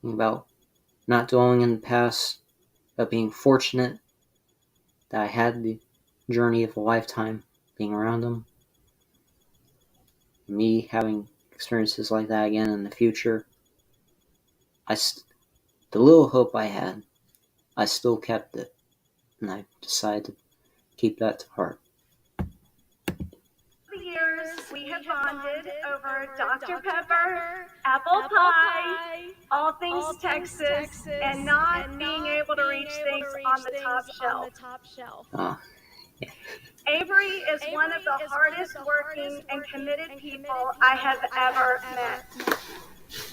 about not dwelling in the past, but being fortunate that I had the journey of a lifetime being around them, me having experiences like that again in the future, the little hope I had, I still kept it, and I decided to keep that to heart. Years we have bonded over Dr. Pepper, apple pie, all things Texas, and not being able to reach things on the top shelf. Avery is one of the hardest working and committed people I have ever met.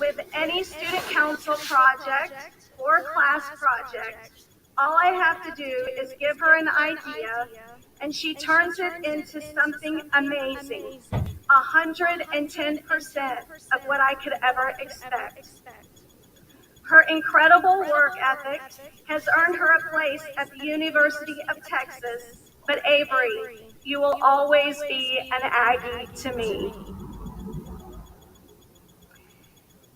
With any student council project or class project, all I have to do is give her an idea and she turns it into something amazing, 110% of what I could ever expect. Her incredible work ethic has earned her a place at the University of Texas, but Avery, you will always be an Aggie to me.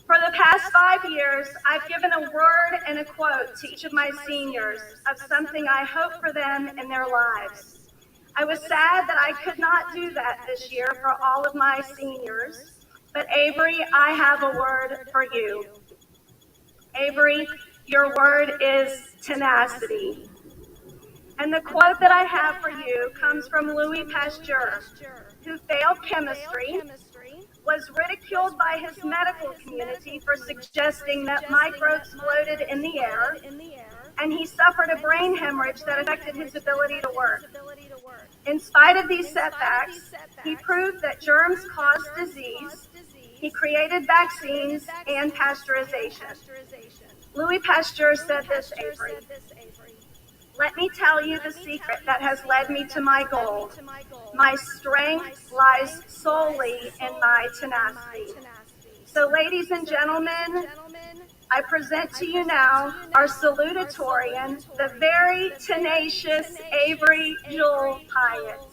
For the past 5 years, I've given a word and a quote to each of my seniors of something I hope for them in their lives. I was sad that I could not do that this year for all of my seniors, but Avery, I have a word for you. Avery, your word is tenacity. And the quote that I have for you comes from Louis Pasteur, who failed chemistry, was ridiculed by his medical community for suggesting that microbes floated in the air, and he suffered a brain hemorrhage that affected his ability to work. In spite of these setbacks, he proved that germs cause disease. He created vaccines and pasteurization. Louis Pasteur said this, Avery, "Let me tell you the secret that has led me to my goal. My strength lies solely in my tenacity." So, ladies and gentlemen, I present to you now our salutatorian, the very tenacious Avery Joel Pyatt.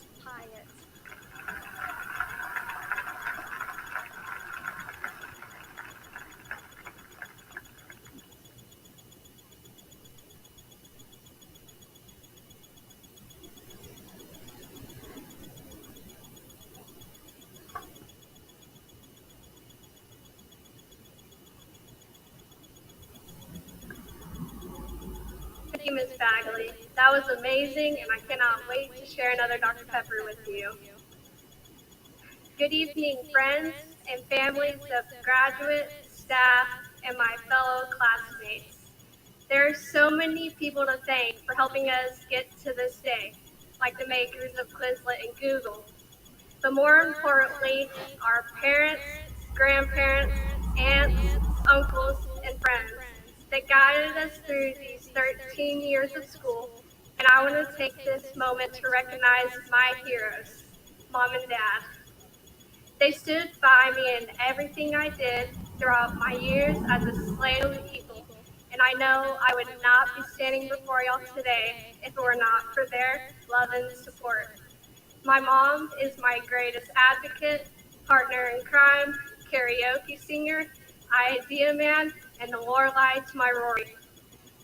Thank you, Ms. Bagley. That was amazing, and I cannot wait to share another Dr. Pepper with you. Good evening, friends and families of graduates, staff, and my fellow classmates. There are so many people to thank for helping us get to this day, like the makers of Quizlet and Google. But more importantly, our parents, grandparents, aunts, uncles, and friends that guided us through these 13 years of school. And I want to take this moment to recognize my heroes, Mom and Dad. They stood by me in everything I did throughout my years as a Salado Eagle, and I know I would not be standing before y'all today if it were not for their love and support. My mom is my greatest advocate, partner in crime, karaoke singer, idea man, and the Lorelei to my Rory.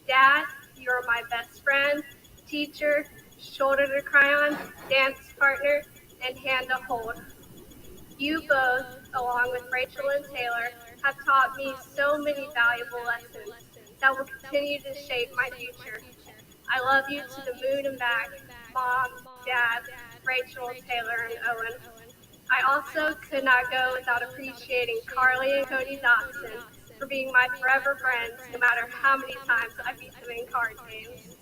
Dad, you are my best friend, teacher, shoulder to cry on, dance partner, and hand to hold. You both, along with Rachel and Taylor, have taught me so many valuable lessons that will continue to shape my future. I love you to the moon and back, Mom, Dad, Rachel, Taylor, and Owen. I also could not go without appreciating Carly and Cody Dotson for being my forever friends no matter how many times I beat them in card games.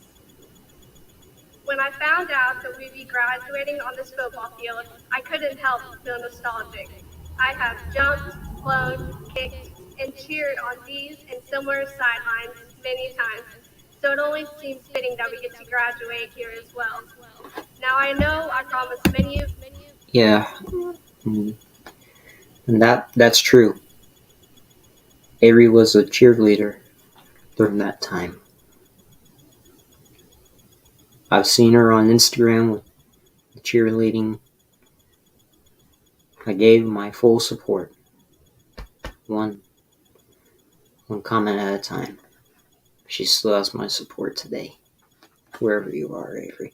When I found out that we'd be graduating on this football field, I couldn't help but feel nostalgic. I have jumped, flown, kicked, and cheered on these and similar sidelines many times, so it only seems fitting that we get to graduate here as well. Now I know I promised many of Yeah, mm, and that's true. Avery was a cheerleader during that time. I've seen her on Instagram with cheerleading. I gave my full support, one comment at a time. She still has my support today, wherever you are, Avery.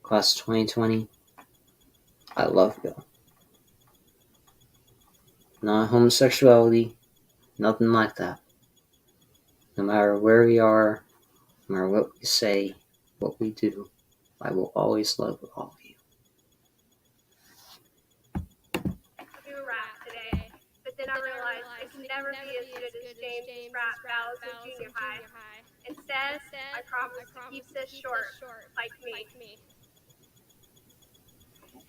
Class of 2020, I love you. Not homosexuality, nothing like that. No matter where we are, no matter what we say, what we do, I will always love all of you. do rap today, but then I realized it can never be as good as James's rap battles in junior high. Instead, I promise to keep this short, like me.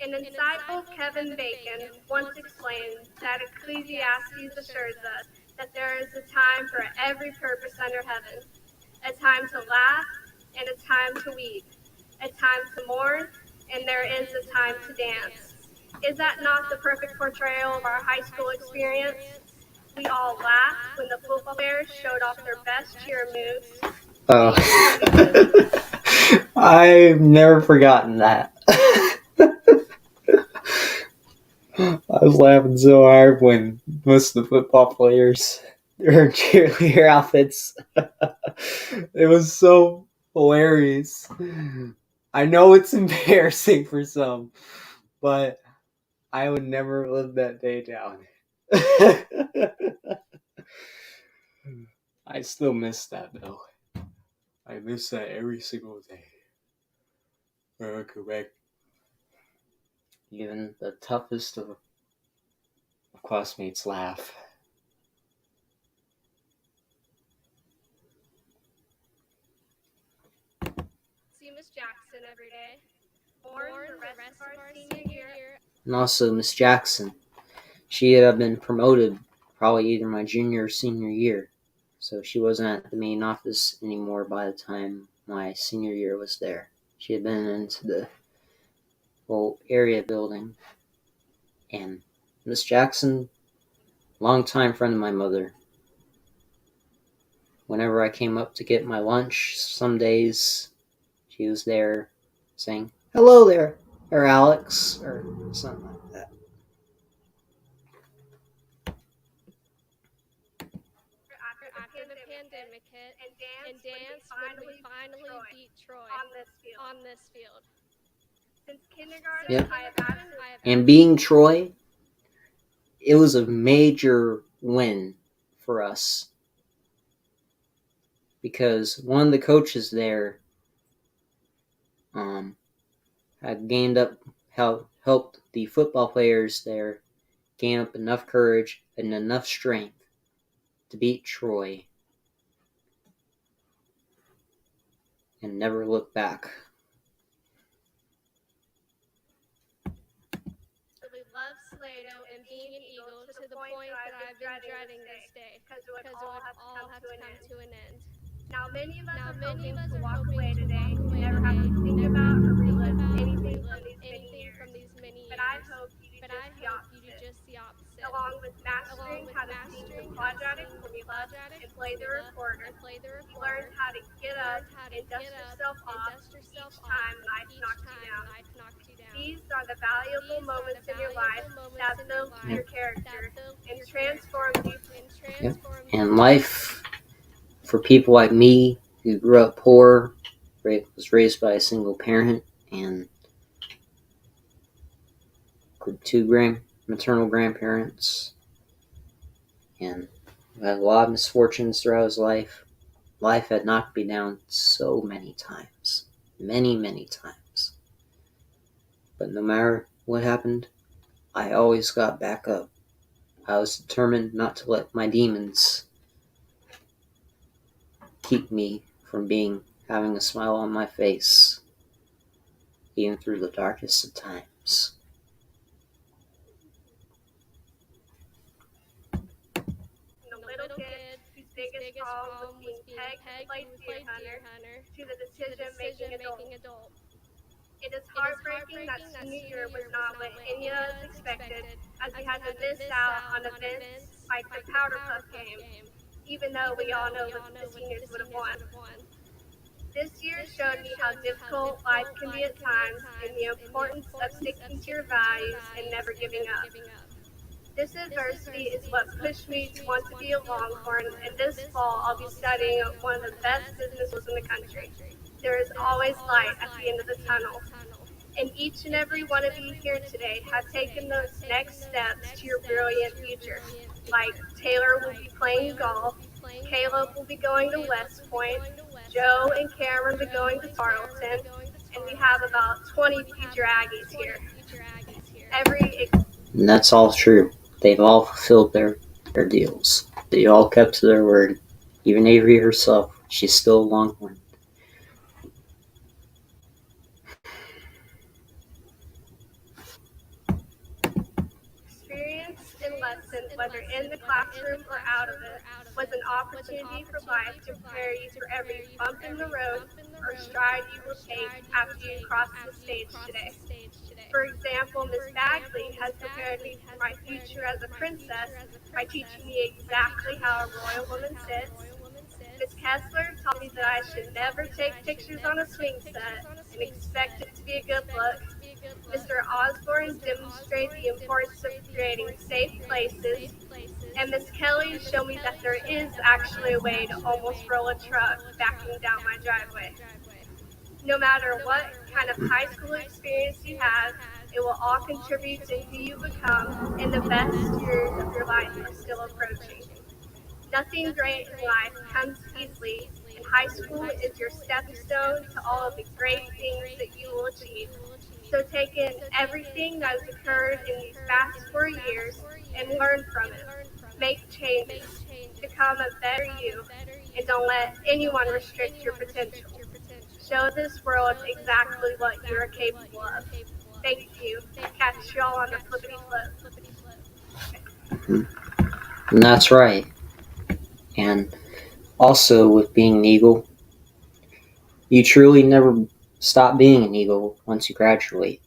An insightful Kevin Bacon once explained that Ecclesiastes assures us that there is a time for every purpose under heaven, a time to laugh and a time to weep, a time to mourn, and there is a time to dance. Is that not the perfect portrayal of our high school experience? We all laughed when the football players showed off their best cheer moves. Oh, I've never forgotten that. I was laughing so hard when most of the football players were cheerleader outfits. It was so hilarious. I know it's embarrassing for some, but I would never live that day down. I still miss that though. I miss that every single day. Where I go back. Even the toughest of classmates laugh. See Miss Jackson every day. Born the rest of our senior year. And also Miss Jackson. She had been promoted probably either my junior or senior year. So she wasn't at the main office anymore by the time my senior year was there. She had been into the whole area building. And Miss Jackson, longtime friend of my mother. Whenever I came up to get my lunch, some days she was there saying, "Hello there," or Alex, or something like that. After the pandemic hit, and dance when we finally beat Troy on this field. Since kindergarten, Yep. I have And being Troy, it was a major win for us because one of the coaches there had helped the football players there gain up enough courage and enough strength to beat Troy and never look back. really love Salado and being an Eagle to the point that I've been dreading this day because it would all have to come to an end. Now, many of us are hoping to walk away today and never have to think about or relive anything from these many years. But I hope you do just the opposite. Along with mastering how to sing the quadratic formula and play the recorder, you learned how to get up and dust yourself off each time life knocks you down. These are the valuable moments in your life that build your character and transform you. Yep. And life for people like me who grew up poor, was raised by a single parent, and two maternal grandparents, and had a lot of misfortunes throughout his life. Life had knocked me down so many times. Many, many times. But no matter what happened, I always got back up. I was determined not to let my demons keep me from having a smile on my face, even through the darkest of times. The little kid whose biggest problem was being pegged to play deer hunter to the decision-making adult. It is heartbreaking that senior year was not what any of us expected, as we had to miss out on events like the Powder Puff game, even though we all know the seniors would have won. This year showed me how difficult life can be at times and the importance of sticking to your values and never giving up. This adversity is what pushed me to want to be a Longhorn, and this fall I'll be studying at one of the best business schools in the country. There is always light at the end of the tunnel. And each and every one of you here today have taken those next steps to your brilliant future. Like Taylor will be playing golf, Caleb will be going to West Point, Joe and Cameron will be going to Tarleton, and we have about 20 future Aggies here. And that's all true. They've all fulfilled their deals. They all kept to their word. Even Avery herself, she's still a Longhorn. Experience and lessons, whether in the classroom or out of it, was an opportunity for life to prepare you for every bump in the road or stride you will take after you cross the stage today. For example, Miss Bagley has prepared me for my future as a princess by teaching me exactly how a royal woman sits. Miss Kessler taught me that I should never take pictures on a swing set and expect it to be a good look. Mr. Osborne demonstrated the importance of creating safe places, and Miss Kelly showed me that there is actually a way to almost roll a truck backing down my driveway. No matter what kind of high school experience you have, it will all contribute to who you become, and the best years of your life are still approaching. Nothing great in life comes easily, and high school is your stepping stone to all of the great things that you will achieve. So take in everything that has occurred in these past 4 years and learn from it. Make changes, become a better you, and don't let anyone restrict your potential. Show this world exactly what you are capable of. Thank you. Catch y'all on the flippity flip. And that's right. And also with being an Eagle, you truly never stop being an Eagle once you graduate.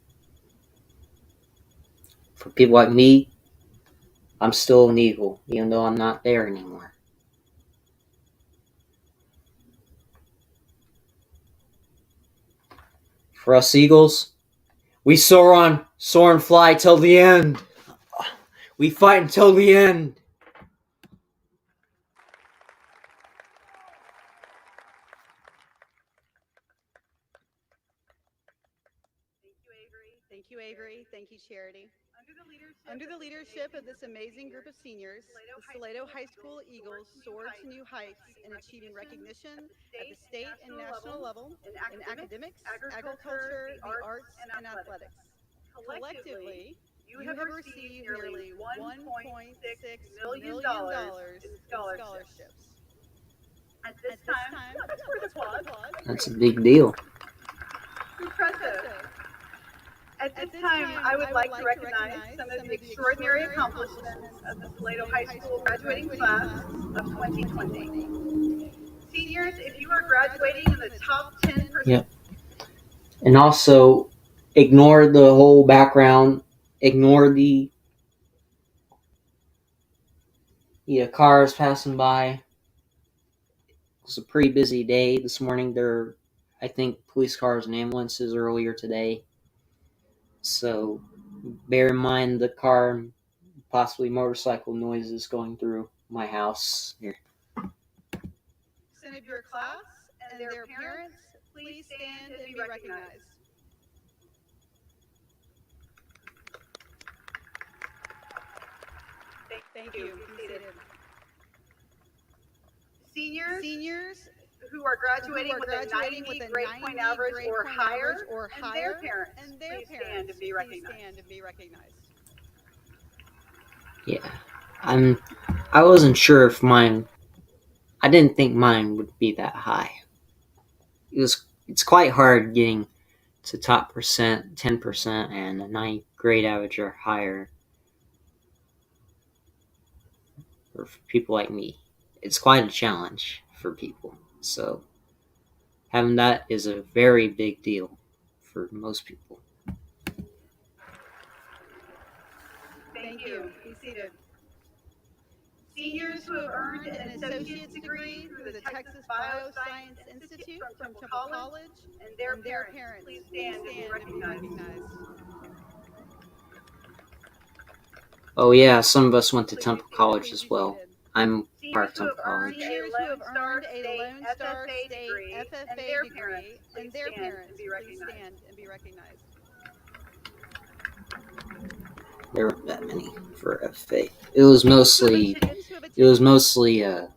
For people like me, I'm still an Eagle, even though I'm not there anymore. For us Eagles, we soar and fly till the end. We fight until the end. Thank you, Avery. Thank you, Charity. Under the leadership of this amazing group of seniors, the Salado High School Eagles soared to new heights in achieving recognition at the state and national level in academics, agriculture, the arts, and athletics. Collectively, you have received nearly $1.6 million in scholarships. At this time, that's worth applause. That's a big deal. Impressive. At this time, I would like to recognize some of the extraordinary accomplishments of the Salado High School graduating class of 2020. Senior seniors, if you are graduating in the top 10%. Yep. And also, ignore the whole background. Ignore the cars passing by. It was a pretty busy day this morning. There, I think, police cars and ambulances earlier today. So bear in mind the car, possibly motorcycle noises going through my house here. Of your class and their parents, please stand and be recognized. Thank you. Be seated. Seniors who are graduating with a 90 grade point average or higher, and their parents, please stand and be recognized. Yeah, I wasn't sure if mine. I didn't think mine would be that high. It's quite hard getting to top percent, 10%, and a 90 grade average or higher. For people like me, it's quite a challenge for people. So having that is a very big deal for most people. Thank you. Be seated. Seniors who have earned an associate's degree through the Texas Bioscience Institute from Temple College and their parents, please stand and be recognized. Oh yeah, some of us went to Temple College as well. I'm part of Temple College. Seniors who have earned a Lone Star State FFA degree and their parents, please stand and be recognized. There weren't that many for FFA. It was mostly a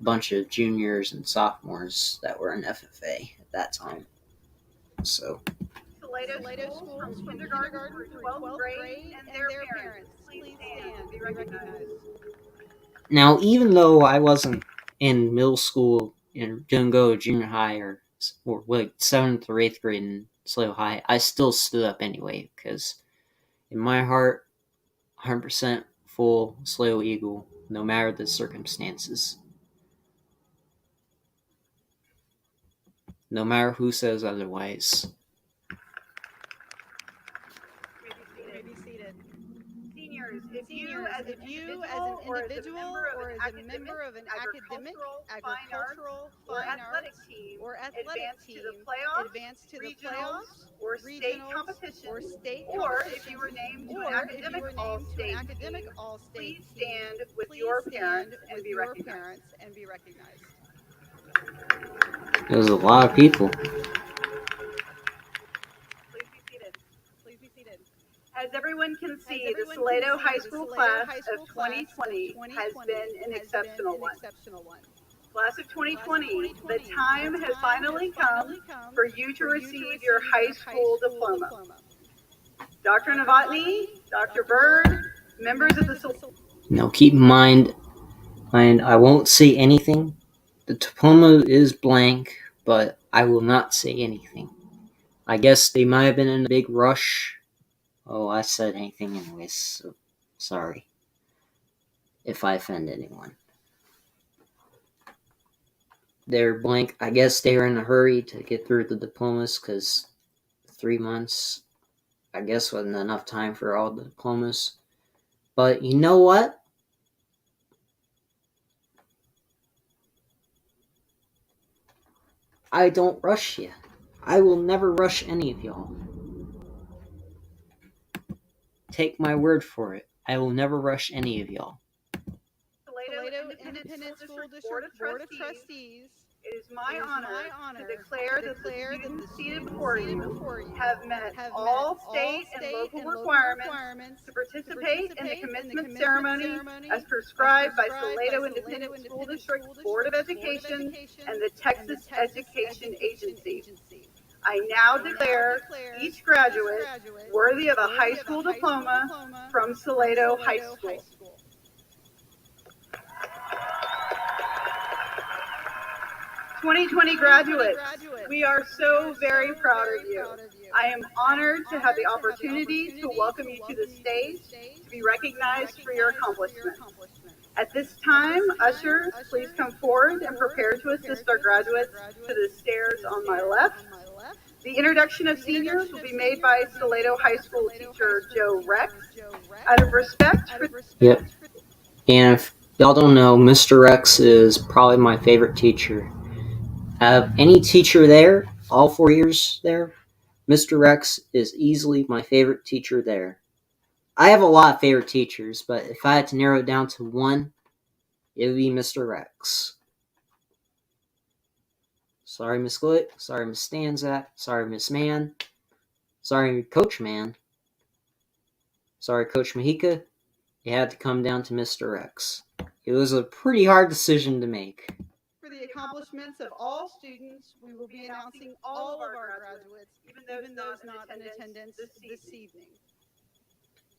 bunch of juniors and sophomores that were in FFA at that time. So Salado School from kindergarten through 12th grade and their parents, please stand and be recognized. now, even though I wasn't in middle school and didn't go to junior high or like 7th or 8th grade in Salado High, I still stood up anyway because in my heart, 100% full Salado Eagle, no matter the circumstances. No matter who says otherwise. Seniors, if you as an individual or as a member of an academic, agricultural, fine arts, or athletic team advance to the playoffs or state competition, or if you were named to an academic all-state team, please stand with your parents and be recognized. There's a lot of people. Please be seated. As everyone can see, the Salado High School class of 2020 has been an exceptional one. Class of 2020, the time has finally come for you to receive your high school diploma. Dr. Novotny, Dr. Bird, members of the... Now keep in mind, I won't say anything. The diploma is blank, but I will not say anything. I guess they might have been in a big rush. Oh, I said anything anyways, so sorry if I offend anyone. They're blank. I guess they were in a hurry to get through the diplomas because 3 months, I guess, wasn't enough time for all the diplomas. But you know what? I don't rush you. I will never rush any of y'all. Take my word for it. I will never rush any of y'all. Salado Independent School District Board of Trustees, it is my honor to declare that the students seated before you have met all state and local requirements to participate in the commencement ceremony as prescribed by Salado Independent School District Board of Education and the Texas Education Agency. I now declare each graduate worthy of a high school diploma from Salado High School. '2020 graduates, we are so very proud of you. I am honored to have the opportunity to welcome you to the stage to be recognized for your accomplishments. At this time, ushers, please come forward and prepare to assist our graduates to the stairs on my left. The introduction of seniors will be made by Stiletto High School teacher Joe Rex. Out of respect for... Yep. And if y'all don't know, Mr. Rex is probably my favorite teacher. Any teacher there, all 4 years there, Mr. Rex is easily my favorite teacher there. I have a lot of favorite teachers, but if I had to narrow it down to one, it would be Mr. Rex. Sorry, Miss Glick. Sorry, Miss Stanzak. Sorry, Miss Mann. Sorry, Coach Mann. Sorry, Coach Mahika. It had to come down to Mr. Rex. It was a pretty hard decision to make. For the accomplishments of all students, we will be announcing all of our graduates, even those not in attendance this evening.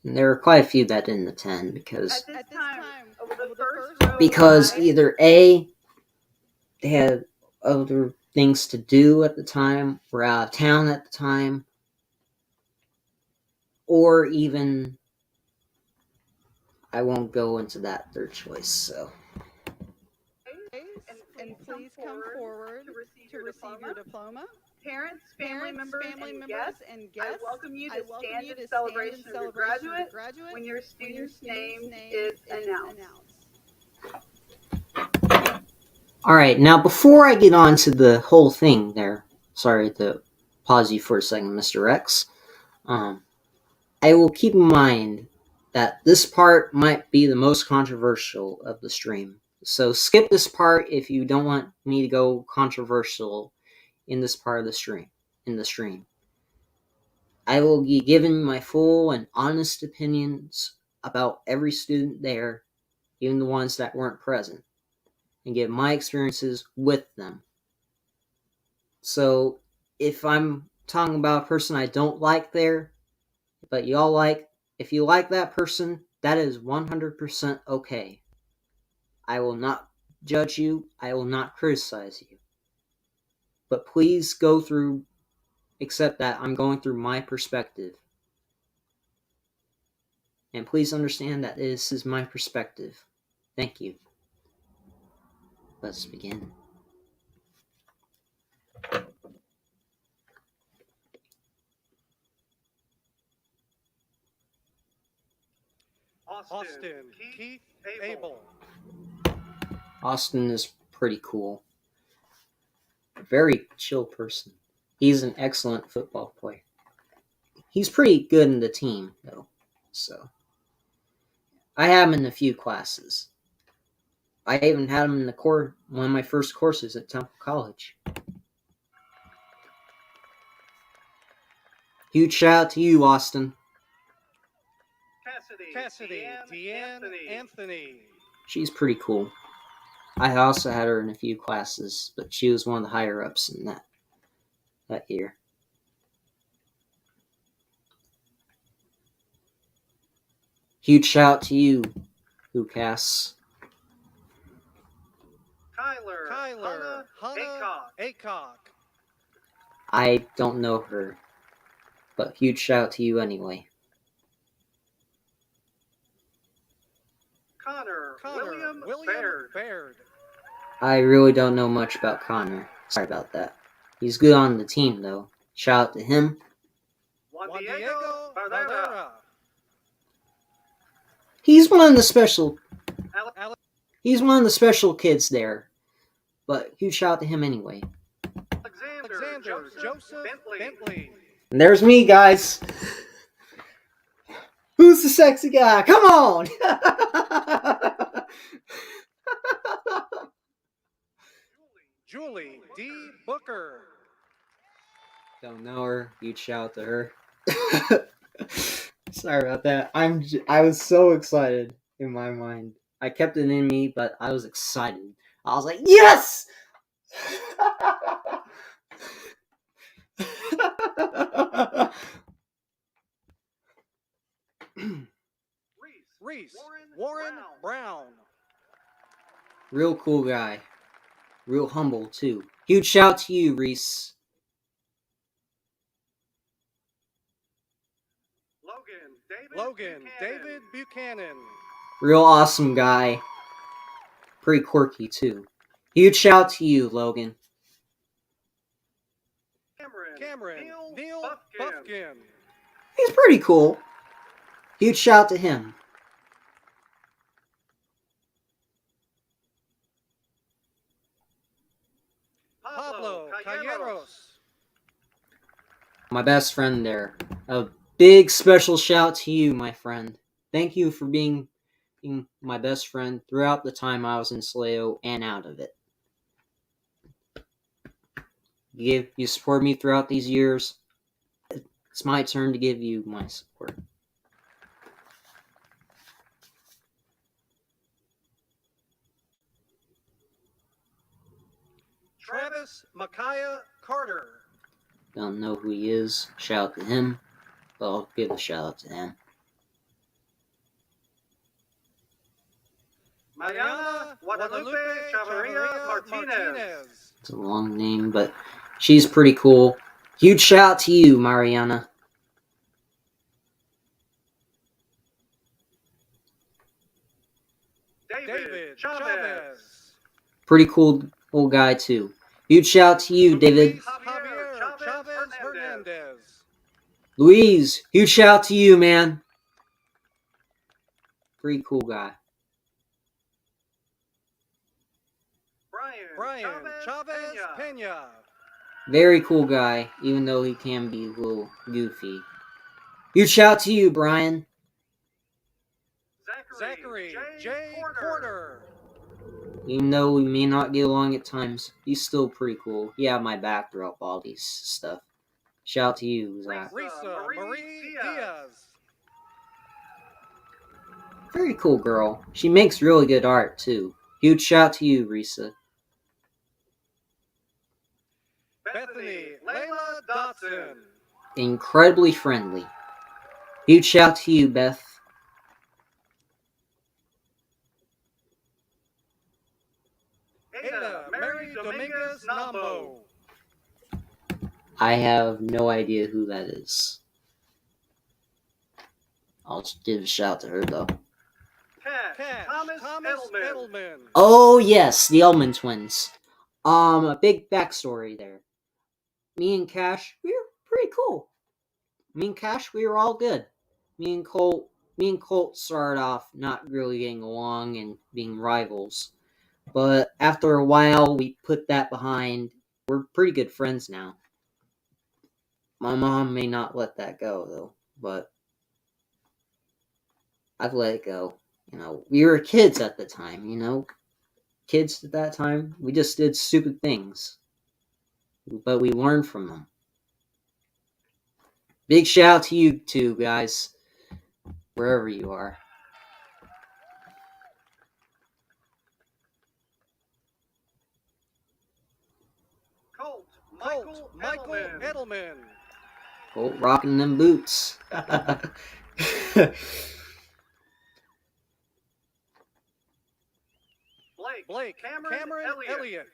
And there were quite a few that didn't attend because either A, they had other things to do at the time, were out of town at the time, or even, I won't go into that third choice, so. And please come forward to receive your diploma. Parents, family members, and guests, I welcome you to stand in celebration of your graduate when your student's name is announced. Alright, now before I get on to the whole thing there, sorry to pause you for a second, Mr. Rex, I will keep in mind that this part might be the most controversial of the stream. So skip this part if you don't want me to go controversial in this part of the stream. I will be giving my full and honest opinions about every student there, even the ones that weren't present, and give my experiences with them. So if I'm talking about a person I don't like there, but y'all like, if you like that person, that is 100% okay. I will not judge you. I will not criticize you. But please accept that I'm going through my perspective. And please understand that this is my perspective. Thank you. Let's begin. Austin Keith Abel. Austin is pretty cool. A very chill person. He's an excellent football player. He's pretty good in the team, though. So, I have him in a few classes. I even had him in one of my first courses at Temple College. Huge shout out to you, Austin. Cassidy Deanne Anthony. She's pretty cool. I also had her in a few classes, but she was one of the higher ups in that year. Huge shout out to you, Cass. Kyler Hannah Acock. I don't know her, but huge shout out to you anyway. Connor William Baird. I really don't know much about Connor. Sorry about that. He's good on the team, though. Shout out to him. Juan Diego Barrera. He's one of the special kids there. But huge shout out to him anyway. Alexander Joseph Bentley. And there's me, guys. Who's the sexy guy? Come on! Julie D. Booker. Don't know her. Huge shout out to her. Sorry about that. I was so excited in my mind. I kept it in me, but I was excited. I was like, yes! Reese Warren Brown. Real cool guy. Real humble, too. Huge shout to you, Reese. Logan David Buchanan. Real awesome guy. Pretty quirky, too. Huge shout out to you, Logan. Cameron Neil Buffkin. He's pretty cool. Huge shout out to him. Pablo Calleros. My best friend there. A big special shout out to you, my friend. Thank you for being my best friend throughout the time I was in Saleo and out of it. You support me throughout these years. It's my turn to give you my support. Travis Micaiah Carter. Don't know who he is. Shout out to him. But I'll give a shout out to him. Mariana Guadalupe Chavarria Martinez. It's a long name, but she's pretty cool. Huge shout out to you, Mariana. David Chavez. Pretty cool old guy, too. Huge shout out to you, David. Javier Chavez Hernandez. Louise, huge shout out to you, man. Pretty cool guy. Brian Chavez Pena. Very cool guy, even though he can be a little goofy. Huge shout out to you, Brian. Zachary J. Porter. Even though we may not get along at times, he's still pretty cool. He had my back throughout all these stuff. Shout out to you, Zach. Risa Marie Diaz. Very cool girl. She makes really good art, too. Huge shout out to you, Risa. Bethany Layla Dotson. Incredibly friendly. Huge shout out to you, Beth. Ada Mary Dominguez Nambo. I have no idea who that is. I'll just give a shout out to her, though. Cash Thomas Edelman. Oh, yes, the Elman twins. A big backstory there. Me and Cash, we were pretty cool. Me and Cash, we were all good. Me and Colt started off not really getting along and being rivals. But after a while, we put that behind. We're pretty good friends now. My mom may not let that go, though. But I've let it go. You know, we were kids at the time, you know. Kids at that time, we just did stupid things. But we learned from them. Big shout out to you two, guys. Wherever you are. Colt Michael Edelman. Colt rocking them boots. Blake Cameron Elliott.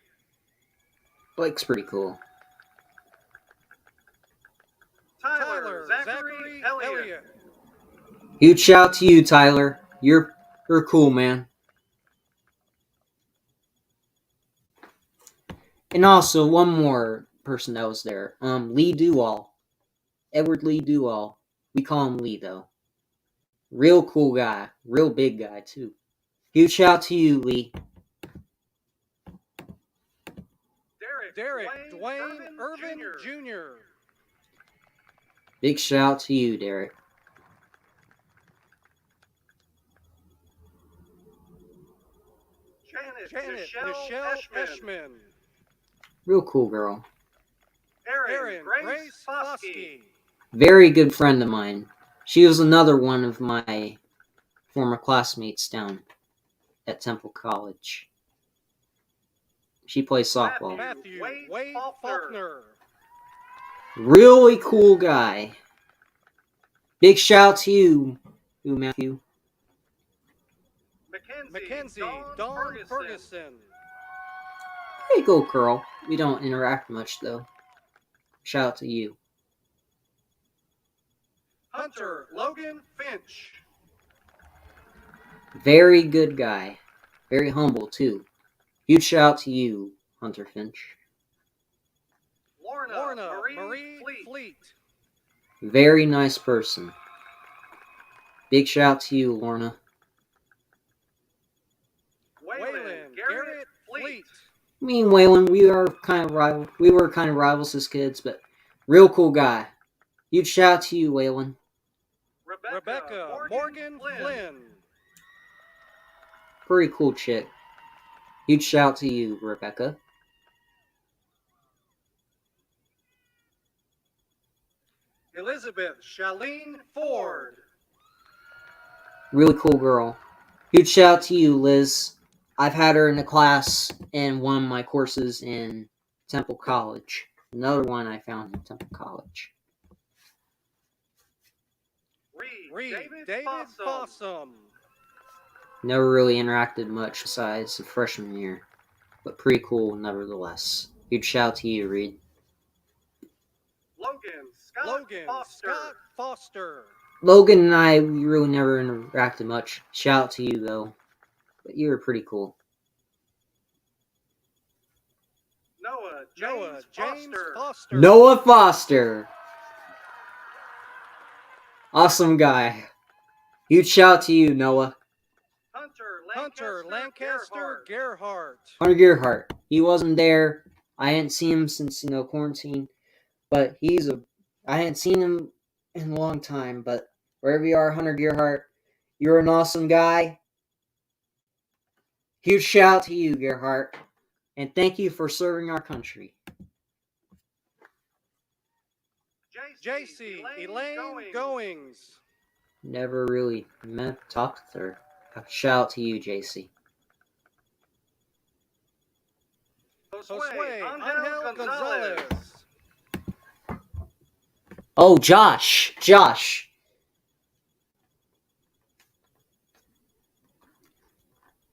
Blake's pretty cool. Tyler Zachary Elliott. Huge shout out to you, Tyler. You're cool, man. And also, one more person that was there. Lee Duwall. Edward Lee Duwall. We call him Lee, though. Real cool guy. Real big guy, too. Huge shout out to you, Lee. Derek Dwayne Irvin Jr. Big shout out to you, Derek. Janet Michelle Eshman. Real cool girl. Erin Grace Foskey. Very good friend of mine. She was another one of my former classmates down at Temple College. She plays softball. Matthew Wade Faulkner. Really cool guy. Big shout out to you, Matthew. Mackenzie Dawn Ferguson. Pretty cool girl. We don't interact much, though. Shout out to you. Hunter Logan Finch. Very good guy. Very humble, too. Huge shout out to you, Hunter Finch. Lorna Marie Fleet. Very nice person. Big shout out to you, Lorna. Waylon Garrett Fleet. Me and Waylon, we were kind of rivals as kids, but real cool guy. Huge shout out to you, Waylon. Rebecca Morgan Flynn. Pretty cool chick. Huge shout out to you, Rebecca. Elizabeth Shalene Ford. Really cool girl. Huge shout out to you, Liz. I've had her in a class in one of my courses in Temple College. Another one I found in Temple College. Reed David Fossum. Never really interacted much besides the freshman year, but pretty cool nevertheless. Huge shout out to you, Reed. Logan Scott Foster. Logan and I, we really never interacted much. Shout out to you, though. But you were pretty cool. Noah James Foster. Noah Foster. Awesome guy. Huge shout out to you, Noah. Hunter Lancaster Gerhardt. Hunter Gerhardt. He wasn't there. I hadn't seen him since, quarantine. But I hadn't seen him in a long time. But wherever you are, Hunter Gerhardt, you're an awesome guy. Huge shout out to you, Gerhardt. And thank you for serving our country. JC Elaine Goings. Never really talked with her. Shout out to you, JC. Josue Angel Gonzalez. Oh, Josh.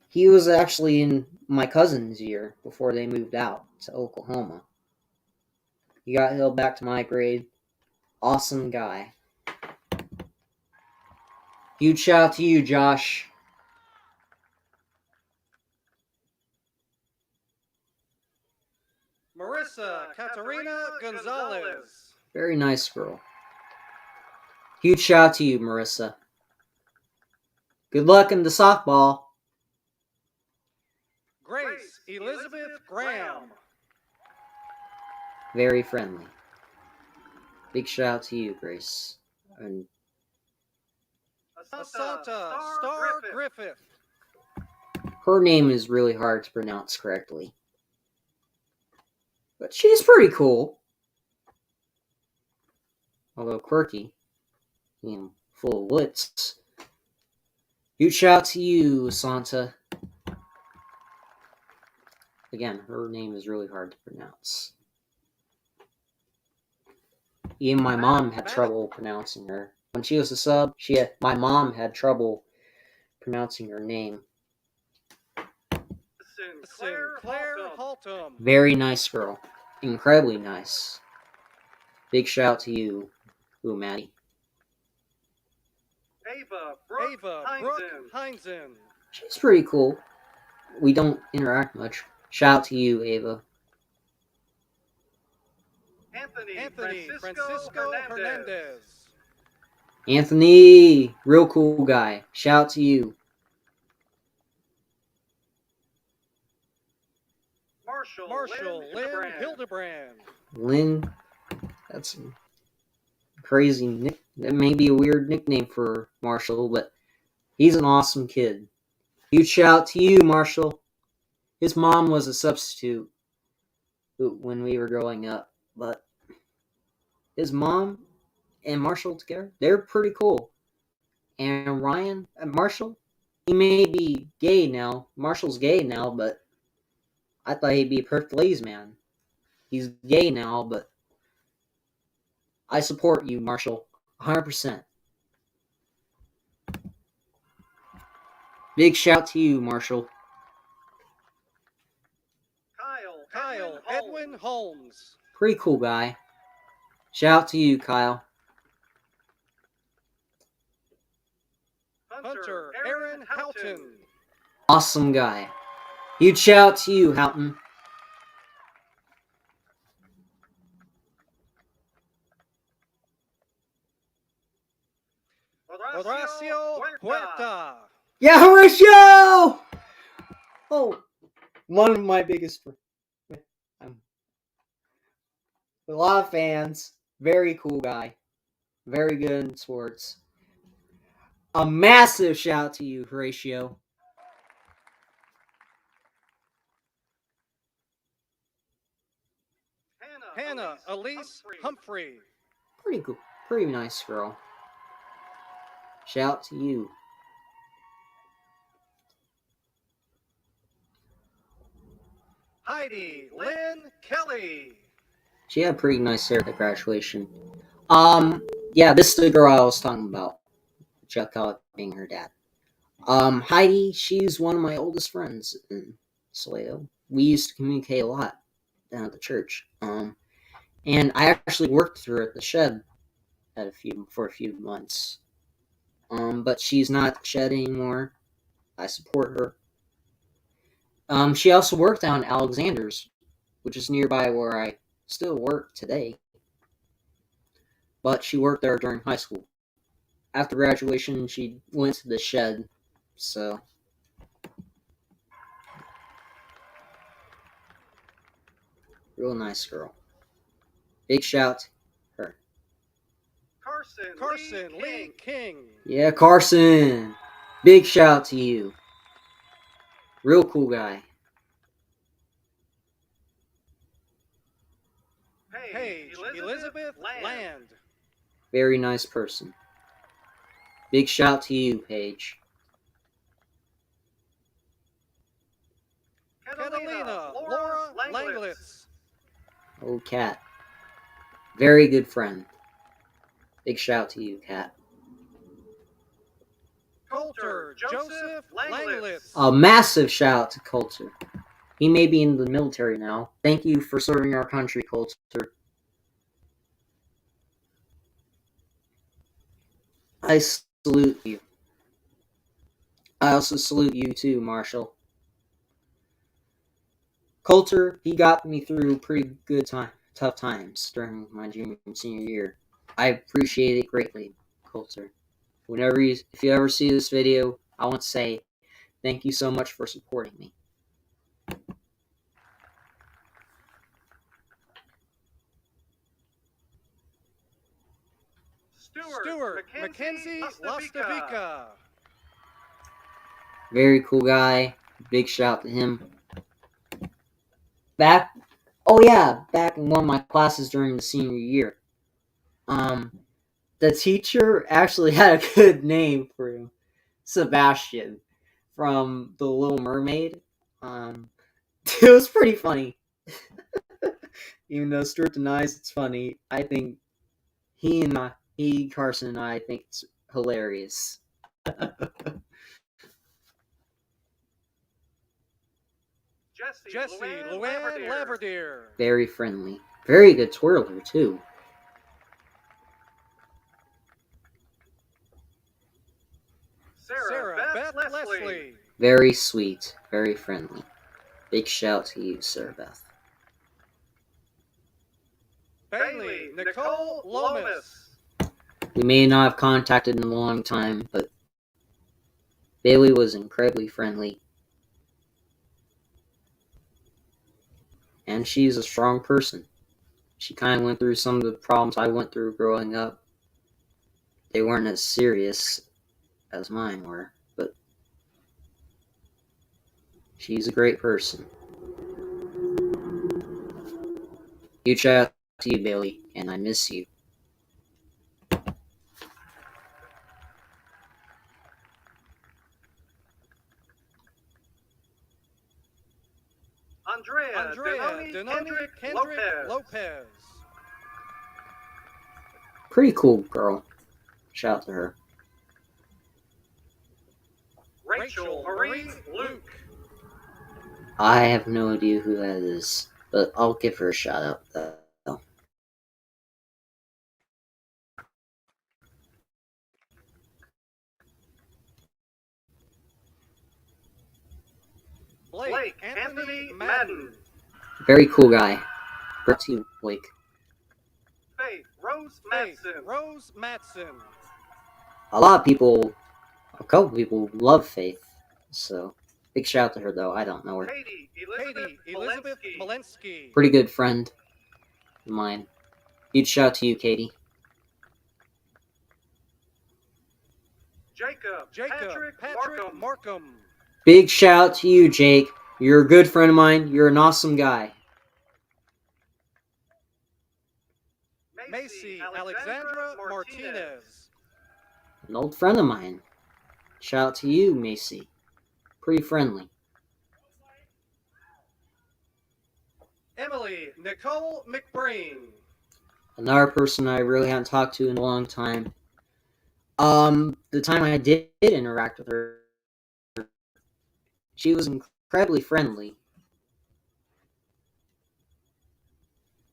He was actually in my cousin's year before they moved out to Oklahoma. He got held back to my grade. Awesome guy. Huge shout out to you, Josh. Marissa Katarina Gonzalez. Very nice girl. Huge shout out to you, Marissa. Good luck in the softball. Grace Elizabeth Graham. Very friendly. Big shout out to you, Grace. And Asanta Star Griffith. her name is really hard to pronounce correctly. But she's pretty cool. Although quirky. Full of wits. Huge shout out to you, Asanta. Again, her name is really hard to pronounce. Even my mom had trouble pronouncing her. When she was a sub, my mom had trouble pronouncing her name. Sinclair Haltom. Very nice girl. Incredibly nice. Big shout out to you, Maddie. Ava Brooke Heinzen. She's pretty cool. We don't interact much. Shout out to you, Ava. Anthony Francisco Hernandez. Anthony, real cool guy. Shout out to you. Marshall Lynn Hildebrand. Lynn, that's a crazy that may be a weird nickname for Marshall, but he's an awesome kid. Huge shout out to you, Marshall. His mom was a substitute when we were growing up, but his mom and Marshall together, they're pretty cool. And Ryan and Marshall, he may be gay now. Marshall's gay now, but I thought he'd be a perfect ladies man. He's gay now, but I support you, Marshall, 100%. Big shout to you, Marshall. Kyle Edwin Holmes. Pretty cool guy. Shout out to you, Kyle. Houghton. Awesome guy. Huge shout out to you, Houghton. Horacio Huerta. Yeah, Horatio! Oh, one of my biggest a lot of fans. Very cool guy. Very good in sports. A massive shout out to you, Horatio. Hannah Elise Humphrey. Pretty cool. Pretty nice girl. Shout out to you. Heidi Lynn Kelly. She had pretty nice hair at graduation. Yeah, this is the girl I was talking about. Chuck Kellogg being her dad. Heidi, she's one of my oldest friends in Salado. We used to communicate a lot down at the church. And I actually worked with her at the shed for a few months. But she's not at the shed anymore. I support her. She also worked down Alexander's, which is nearby where I still work today. But she worked there during high school. After graduation, she went to the shed. So, real nice girl. Big shout to her. Carson Lee King. Yeah, Carson. Big shout to you. Real cool guy. Paige Elizabeth Land. Very nice person. Big shout to you, Paige. Catalina Laura Langlitz. Oh, Kat. Very good friend. Big shout to you, Kat. Coulter Joseph Langlitz. A massive shout out to Coulter. He may be in the military now. Thank you for serving our country, Coulter. I salute you. I also salute you too, Marshall. Coulter, he got me through pretty tough times during my junior and senior year. I appreciate it greatly, Coulter. If you ever see this video, I want to say thank you so much for supporting me. Stuart Mackenzie Lastavica. Very cool guy. Big shout to him. Back in one of my classes during the senior year. The teacher actually had a good name for him. Sebastian from The Little Mermaid. It was pretty funny. Even though Stuart denies it's funny, I think Carson and I think it's hilarious. Jesse Luann Laverdier. Very friendly. Very good twirler, too. Sarah Beth Leslie. Very sweet. Very friendly. Big shout to you, Sarah Beth. Bailey Nicole Lomas. We may not have contacted in a long time, but Bailey was incredibly friendly. And she's a strong person. She kind of went through some of the problems I went through growing up. They weren't as serious as mine were, but she's a great person. Huge shout out to you, Bailey, and I miss you. Andrea Denoni Kendrick Lopez. Pretty cool girl. Shout out to her. Rachel Marie Luke. I have no idea who that is, but I'll give her a shout out though. Blake Anthony Madden. Very cool guy. Brought to you, Blake. Faith Rose Matson. A lot of people, a couple people love Faith, so big shout out to her though. I don't know her. Katie Elizabeth Malensky. Pretty good friend of mine. Huge shout out to you, Katie. Jacob Patrick Markham. Big shout out to you, Jake. You're a good friend of mine. You're an awesome guy. Macy Alexandra Martinez. An old friend of mine. Shout out to you, Macy. Pretty friendly. Emily Nicole McBreen. Another person I really haven't talked to in a long time. The time I did interact with her, she was incredibly friendly.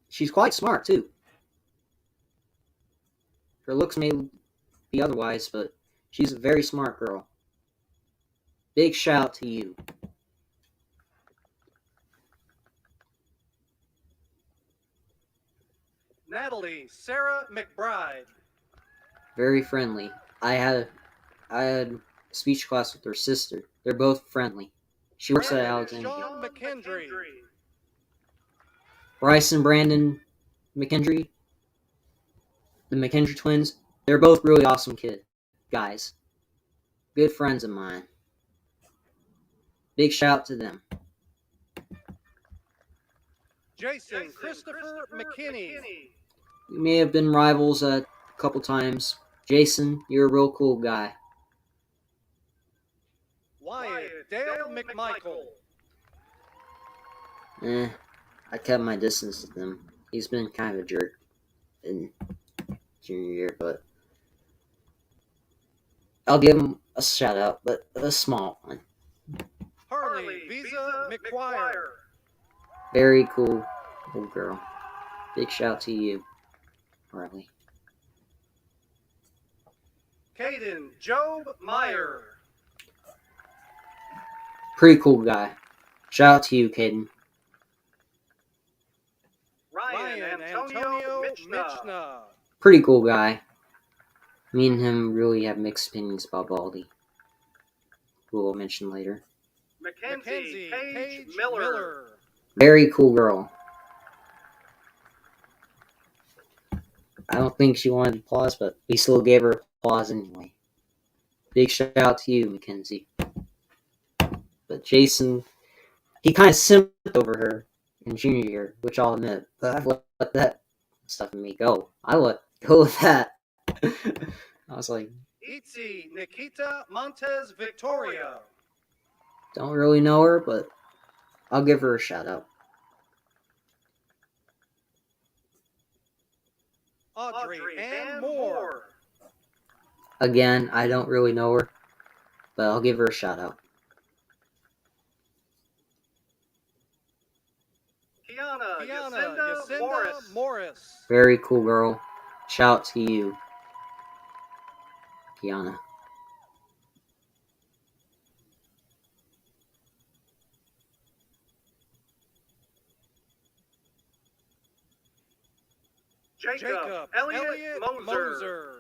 She's quite smart, too. Her looks may be otherwise, but she's a very smart girl. Big shout out to you. Natalie Sarah McBride. Very friendly. I had speech class with her sister. They're both friendly. She works at Alexandria. Sean McKendry. Bryce and Brandon McKendry, the McKendry twins, they're both really awesome guys. Good friends of mine. Big shout out to them. Jason Christopher McKinney. We may have been rivals a couple times. Jason, you're a real cool guy. Wyatt Dale McMichael. I kept my distance with him. He's been kind of a jerk in junior year, but I'll give him a shout out, but a small one. Harley Visa McQuire. Very cool girl. Big shout out to you, Harley. Caden Job Meyer. Pretty cool guy. Shout out to you, Caden. Ryan Antonio Michna. Pretty cool guy. Me and him really have mixed opinions about Baldy, who we'll mention later. Mackenzie Paige Miller. Very cool girl. I don't think she wanted applause, but we still gave her applause anyway. Big shout out to you, Mackenzie. But Jason, he kind of simped over her in junior year, which I'll admit, but I've let that stuff in me go. I let go of that. I was like, Itzi Nikita Montez Victoria. don't really know her, but I'll give her a shout out. Audrey Ann Moore. Again, I don't really know her, but I'll give her a shout out. Kiana Yacinda Morris. Very cool girl. Shout out to you, Kiana. Jacob Elliott Moser.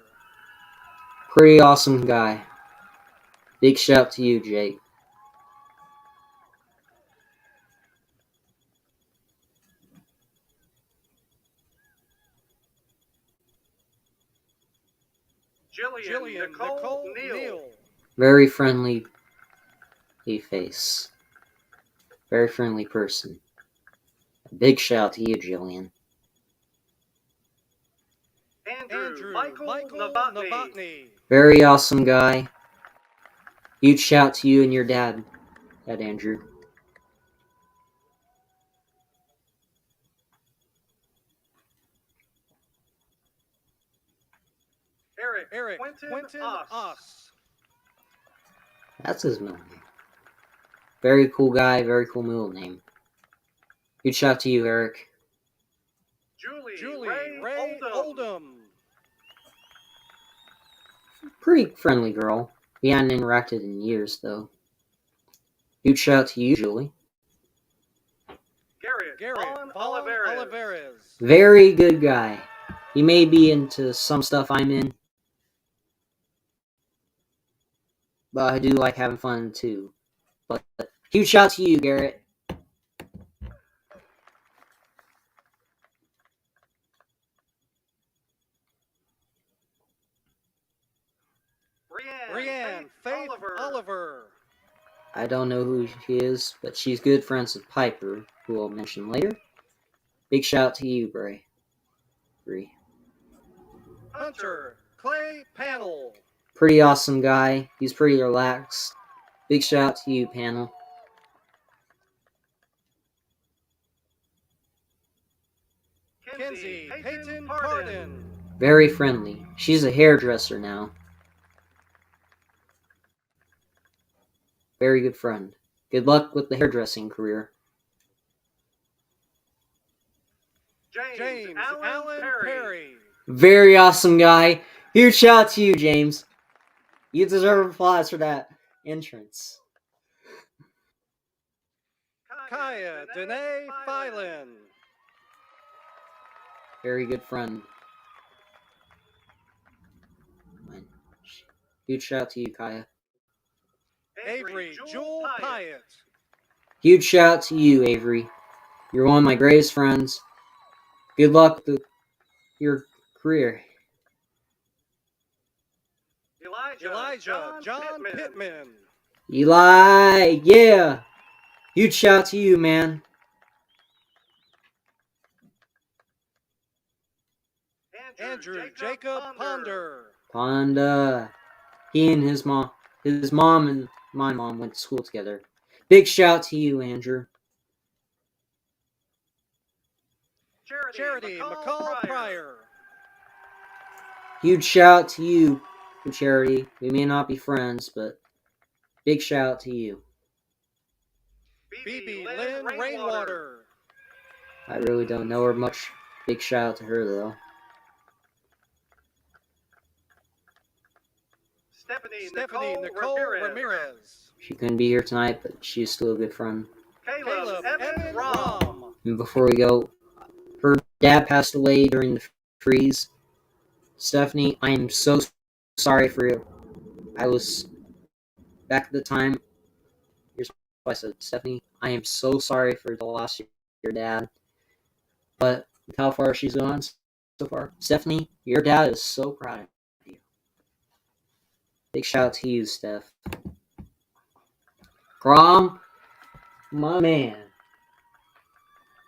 Pretty awesome guy. Big shout out to you, Jake. Jillian Nicole Neal. Very friendly face. Very friendly person. A big shout out to you, Jillian. Andrew Michael Novotny. Very awesome guy. Huge shout out to you and your dad, Andrew. Eric Quentin Oss. That's his middle name. Very cool guy, very cool middle name. Huge shout out to you, Eric. Julie Ray Oldham. Pretty friendly girl. We hadn't interacted in years, though. Huge shout out to you, Julie. Garrett Vaughn Olivares. Very good guy. He may be into some stuff I'm in, but I do like having fun too. But huge shout to you, Garrett. Brianne Faith Oliver. I don't know who she is, but she's good friends with Piper, who I'll mention later. Big shout to you, Bray. Hunter Clay Panel. Pretty awesome guy. He's pretty relaxed. Big shout to you, Panel. Kenzie Peyton Pardon. Very friendly. She's a hairdresser now. Very good friend. Good luck with the hairdressing career. James Allen Perry. Very awesome guy. Huge shout out to you, James. You deserve applause for that entrance. Kaya Danae Phylan. Very good friend. Huge shout out to you, Kaya. Avery Jewel Pyatt. Huge shout out to you, Avery. You're one of my greatest friends. Good luck with your career. Elijah John Pittman. Eli, yeah. Huge shout out to you, man. Andrew Jacob Ponder. Ponda. He and his mom and my mom went to school together. Big shout out to you, Andrew. Charity McCall Pryor. Huge shout out to you, Charity. We may not be friends, but big shout out to you. BB Lynn Rainwater. I really don't know her much. Big shout out to her, though. Stephanie Nicole Ramirez. She couldn't be here tonight, but she's still a good friend. Caleb Evan Rom. And before we go, her dad passed away during the freeze. Stephanie, I am so sorry for you. I was back at the time. Here's what I said, Stephanie, I am so sorry for the loss of your dad. But with how far she's gone so far, Stephanie, your dad is so proud of you. Big shout out to you, Steph. Grom, my man.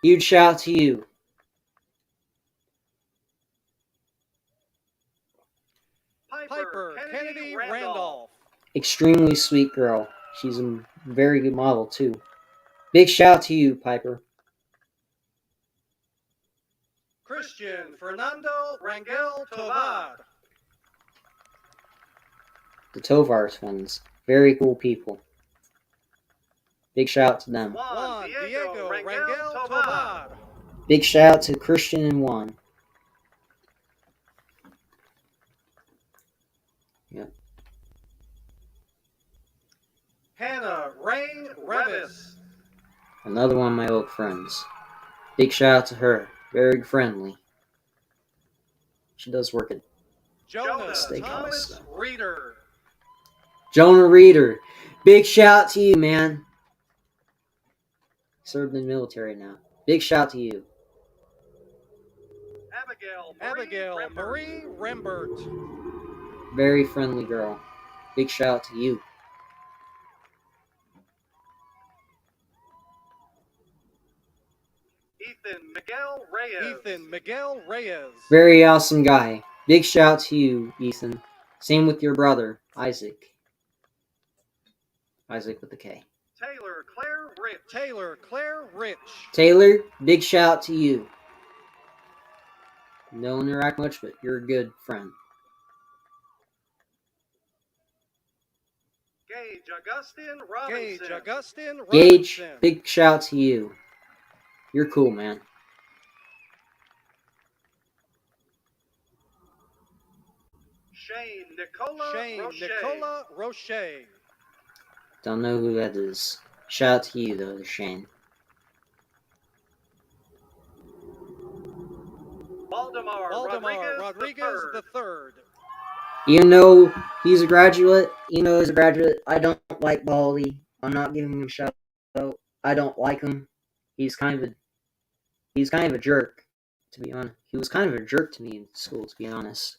Huge shout out to you. Piper Kennedy Randolph. Extremely sweet girl. She's a very good model, too. Big shout out to you, Piper. Christian Fernando Rangel Tovar. The Tovar twins. Very cool people. Big shout out to them. Juan Diego Rangel Tovar. Big shout out to Christian and Juan. Yep. Hannah Rain Revis. Another one of my old friends. Big shout out to her. Very friendly. She does work at Jonah Steakhouse. Thomas Reeder. Jonah Reeder. Big shout out to you, man. Served in the military now. Big shout out to you. Abigail Marie Rembert. Very friendly girl. Big shout out to you. Ethan Miguel Reyes. Very awesome guy. Big shout out to you, Ethan. Same with your brother, Isaac. Isaac with the K. Taylor Claire Rich. Taylor, big shout out to you. Don't interact much, but you're a good friend. Gage Augustin Robinson. Gage, big shout out to you. You're cool, man. Shane Nicola Roche. Don't know who that is. Shout out to you, though, Shane. Waldemar Rodriguez III. Even though he's a graduate, I don't like Baldy. I'm not giving him a shout out. I don't like him. He's kind of a jerk, to be honest. He was kind of a jerk to me in school, to be honest.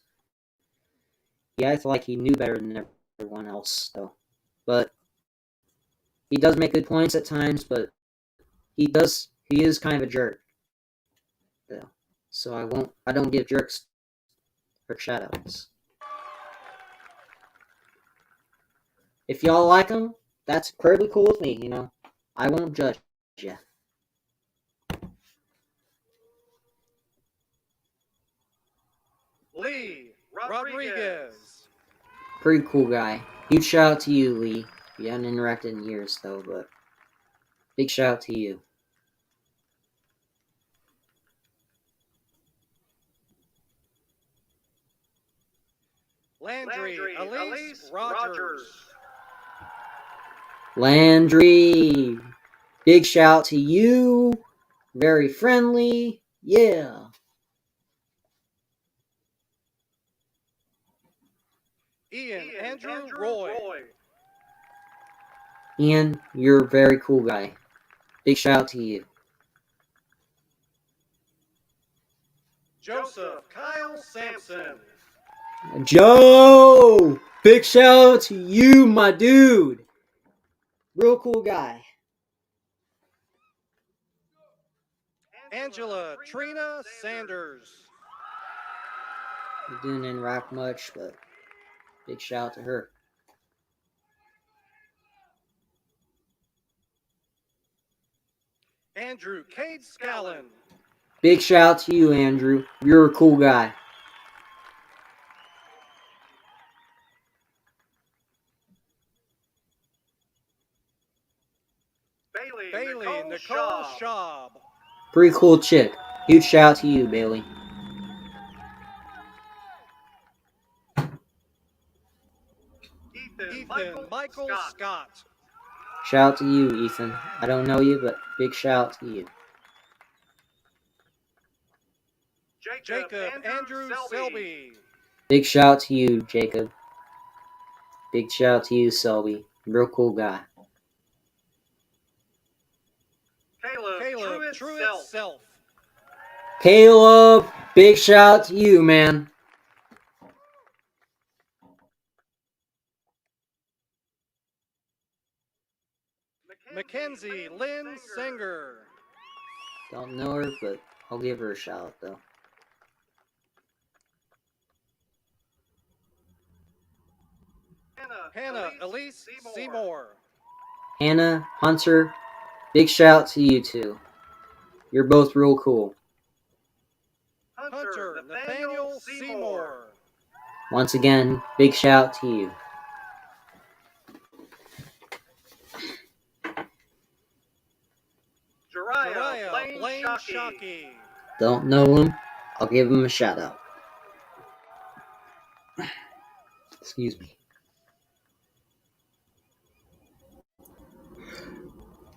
He acted like he knew better than everyone else, though. But he does make good points at times, but he is kind of a jerk, though. So I don't give jerks or shout outs. If y'all like him, that's incredibly cool with me, I won't judge you. Lee Rodriguez. Pretty cool guy. Huge shout out to you, Lee. We haven't interacted in years, though, but big shout out to you. Landry Elise Rogers. Landry, big shout out to you. Very friendly. Yeah. Ian Andrew Roy. Ian, you're a very cool guy. Big shout out to you. Joseph Kyle Sampson. Joe! Big shout out to you, my dude. Real cool guy. Angela Trina Sanders. We didn't interact much, but big shout out to her. Andrew Cade Scallon. Big shout out to you, Andrew. You're a cool guy. Bailey Nicole Schaub. Pretty cool chick. Huge shout out to you, Bailey. Ethan Michael Scott. Shout out to you, Ethan. I don't know you, but big shout out to you. Jacob Andrew Selby. Big shout out to you, Jacob. Big shout out to you, Selby. Real cool guy. Caleb Truitt Self. Caleb, big shout out to you, man. Mackenzie Lynn Singer. Don't know her, but I'll give her a shout out, though. Hannah Elise Seymour. Hannah, Hunter, big shout out to you two. You're both real cool. Hunter Nathaniel Seymour. Once again, big shout out to you. Jariah Blaine Shockey. Don't know him. I'll give him a shout out. Excuse me.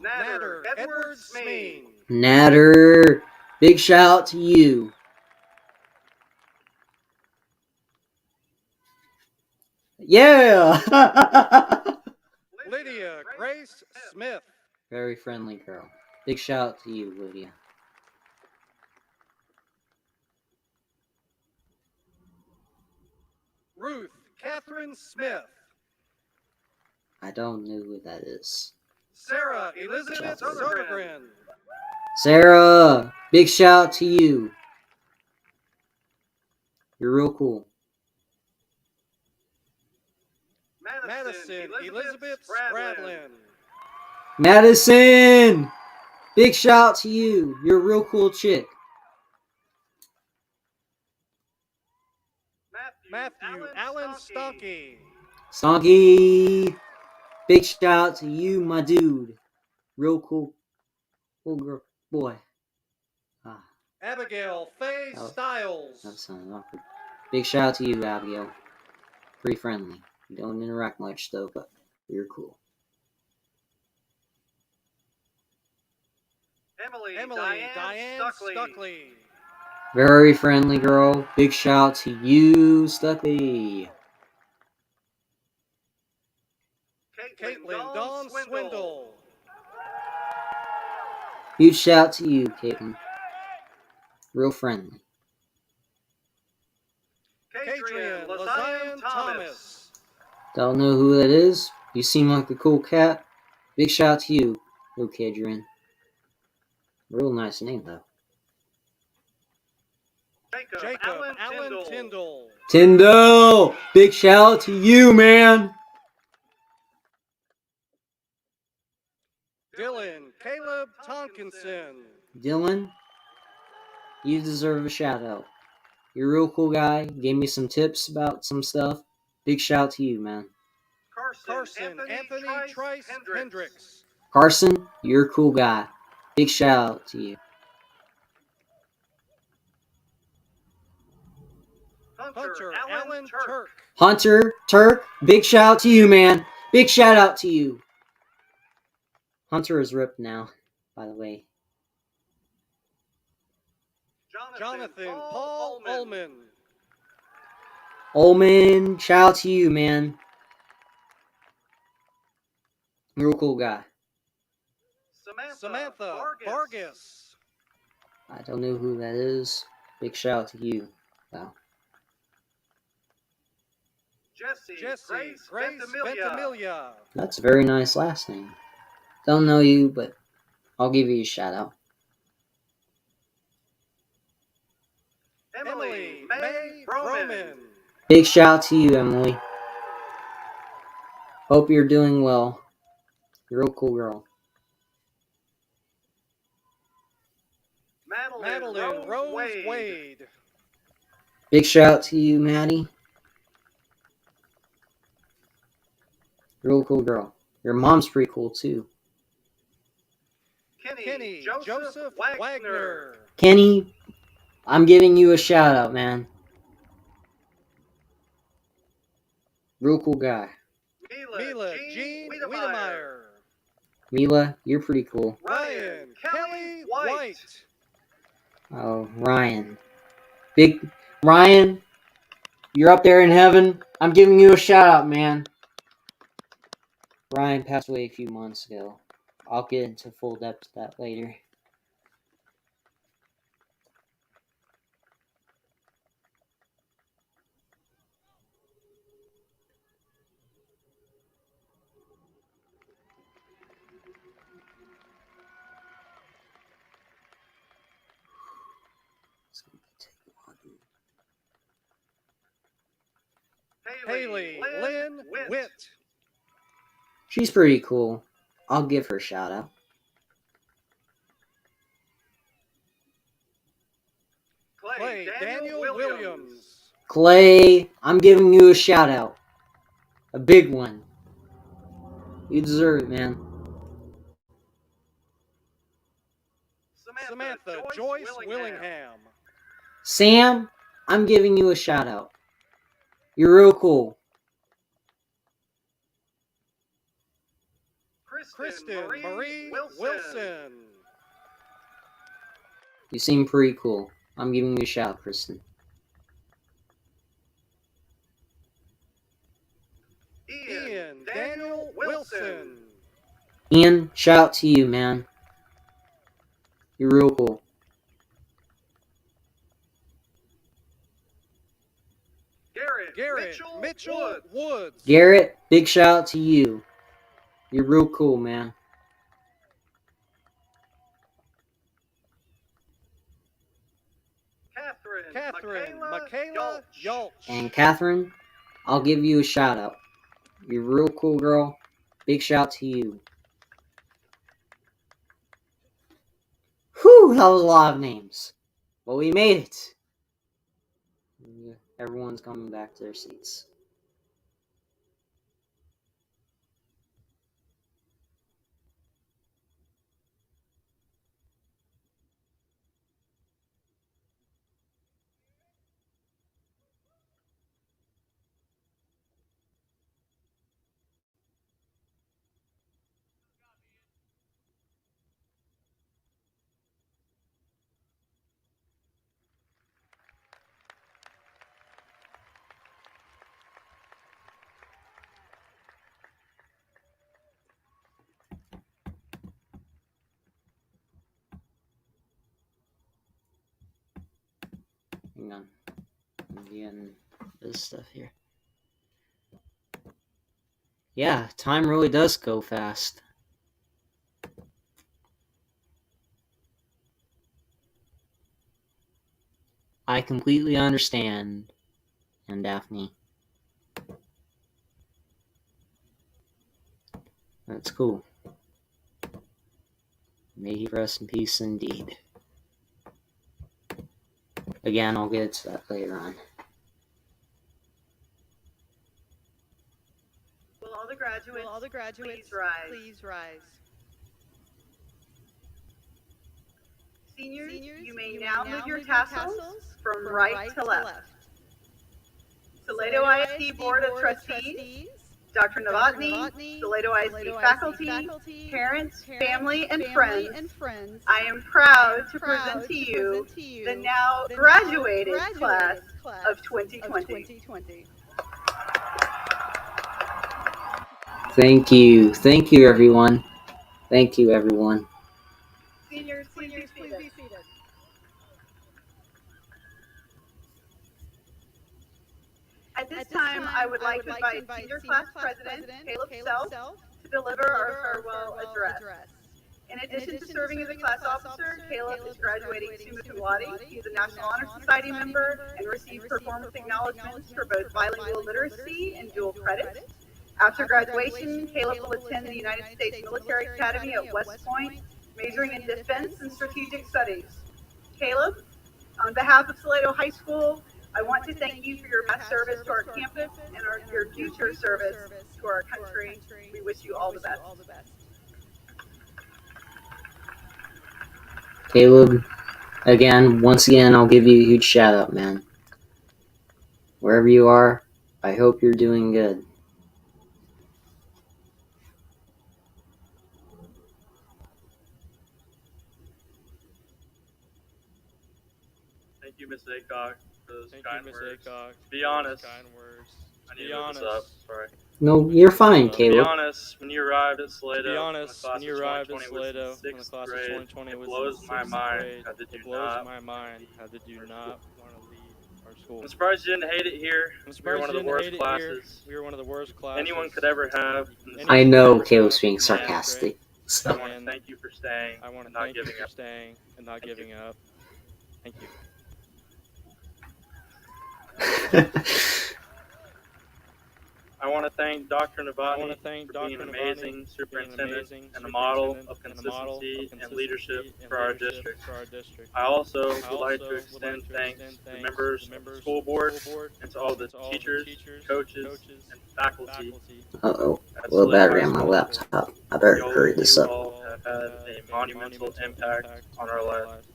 Natter Edward Smeen. Natter, big shout out to you. Yeah! Lydia Grace Smith. Very friendly girl. Big shout out to you, Lydia. Ruth Catherine Smith. I don't know who that is. Sarah Elizabeth Sodergren. Sarah, big shout out to you. You're real cool. Madison Elizabeth Spradlin. Madison, big shout out to you. You're a real cool chick. Matthew Allen Stonky. Stonky, big shout out to you, my dude. Real cool girl, boy. Abigail Faye Styles. That sounded awkward. Big shout out to you, Abigail. Pretty friendly. You don't interact much though, but you're cool. Emily Diane Stuckley. Very friendly girl. Big shout to you, Stuckley. Caitlin Dawn Swindle. Huge shout to you, Caitlin. Real friendly. Kadrian Lazion Thomas. Don't know who that is. You seem like a cool cat. Big shout to you, Luke Adrian. Real nice name, though. Jacob Allen Tyndall. Tyndall! Big shout to you, man. Dylan Caleb Tonkinson. Dylan, you deserve a shout out. You're a real cool guy. Gave me some tips about some stuff. Big shout to you, man. Carson Anthony Trice Hendricks. Carson, you're a cool guy. Big shout out to you. Hunter Allen Turk. Hunter, Turk, big shout out to you, man. Big shout out to you. Hunter is ripped now, by the way. Jonathan Paul Ullman. Ullman, shout out to you, man. Real cool guy. Samantha Vargas. I don't know who that is. Big shout out to you, though. Jesse Grace Ventimiglia. That's a very nice last name. Don't know you, but I'll give you a shout out. Emily May Roman. Big shout out to you, Emily. Hope you're doing well. You're a real cool girl. Madeline Rose Wade. Big shout out to you, Maddie. Real cool girl. Your mom's pretty cool, too. Kenny Joseph Wagner. Kenny, I'm giving you a shout out, man. Real cool guy. Mila Jean Wiedemeyer. Mila, you're pretty cool. Ryan Kelly White. Oh, Ryan. Big Ryan, you're up there in heaven. I'm giving you a shout out, man. Ryan passed away a few months ago. I'll get into full depth of that later. Haley Lynn Witt. She's pretty cool. I'll give her a shout out. Clay Daniel Williams. Clay, I'm giving you a shout out. A big one. You deserve it, man. Samantha Joyce Willingham. Sam, I'm giving you a shout out. You're real cool. Kristen Marie Wilson. You seem pretty cool. I'm giving you a shout out, Kristen. Ian Daniel Wilson. Ian, shout out to you, man. You're real cool. Garrett Mitchell Woods. Garrett, big shout out to you. You're real cool, man. Catherine Michaela Yulch. And Catherine, I'll give you a shout out. You're a real cool girl. Big shout out to you. Whew, that was a lot of names. But we made it. Everyone's coming back to their seats. Hang on. Again, this stuff here. Yeah, time really does go fast. I completely understand, and Daphne. That's cool. May he rest in peace indeed. Again, I'll get to that later on. Will all the graduates please rise? Seniors, you may now move your tassels from right to left. Toledo ISD Board of Trustees, Dr. Novotny, Toledo ISD faculty, parents, family, and friends, I am proud to present to you the now graduated class of 2020. Thank you. Thank you, everyone. Thank you, everyone. Seniors, please be seated. At this time, I would like to invite Senior Class President Caleb Self to deliver our farewell address. In addition to serving as a class officer, Caleb is graduating summa cum laude. He's a National Honor Society member and received performance acknowledgments for both bilingual literacy and dual credit. After graduation, Caleb will attend the United States Military Academy at West Point, majoring in defense and strategic studies. Caleb, on behalf of Salado High School, I want to thank you for your past service to our campus and your future service to our country. We wish you all the best. Caleb, once again, I'll give you a huge shout out, man. Wherever you are, I hope you're doing good. Thank you, Miss Aycock, for those kind words. To be honest, I need to look this up. Sorry. No, you're fine, To Caleb. be honest, when you arrived at Salado, when the class of 2020 was in 6th grade, it blows my mind how did you not want to leave our school. I'm surprised you didn't hate it here. We were one of the worst classes anyone could ever have. I know Caleb's being sarcastic. I want to thank you for staying and not giving up. Thank you. I want to thank Dr. Novotny for being an amazing superintendent and a model of consistency and leadership for our district. I also would like to extend thanks to members of the school board and to all the teachers, coaches, and faculty. Uh-oh. Low battery on my laptop. I better hurry this up. You all have had a monumental impact on our lives.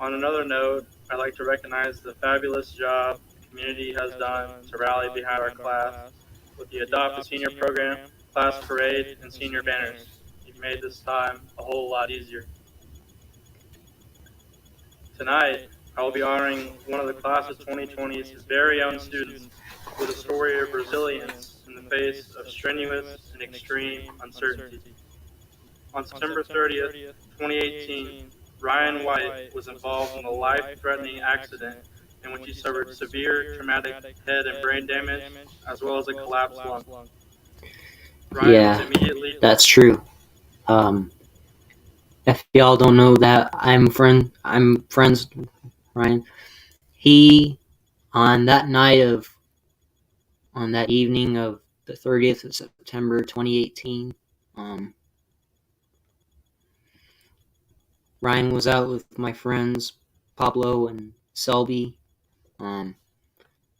On another note, I'd like to recognize the fabulous job the community has done to rally behind our class with the Adopt a Senior program, class parade, and senior banners. You've made this time a whole lot easier. Tonight, I will be honoring one of the class of 2020's very own students with a story of resilience in the face of strenuous and extreme uncertainty. On September 30th, 2018, Ryan White was involved in a life-threatening accident in which he suffered severe traumatic head and brain damage, as well as a collapsed lung. Yeah, that's true. If y'all don't know that, I'm friends with Ryan. He, on that evening of the 30th of September 2018, Ryan was out with my friends Pablo and Selby.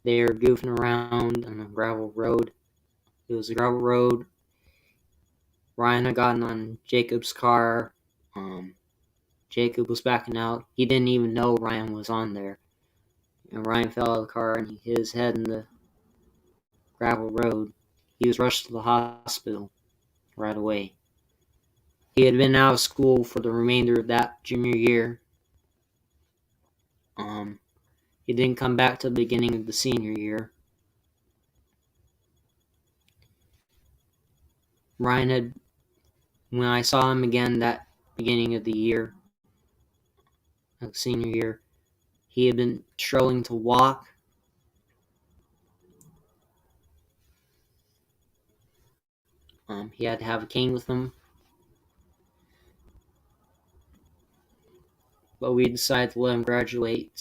They were goofing around on a gravel road. It was a gravel road. Ryan had gotten on Jacob's car. Jacob was backing out. He didn't even know Ryan was on there. And Ryan fell out of the car and he hit his head in the gravel road. He was rushed to the hospital right away. He had been out of school for the remainder of that junior year. He didn't come back to the beginning of the senior year. Ryan had, when I saw him again that beginning of the year, of senior year, he had been struggling to walk. He had to have a cane with him. But we decided to let him graduate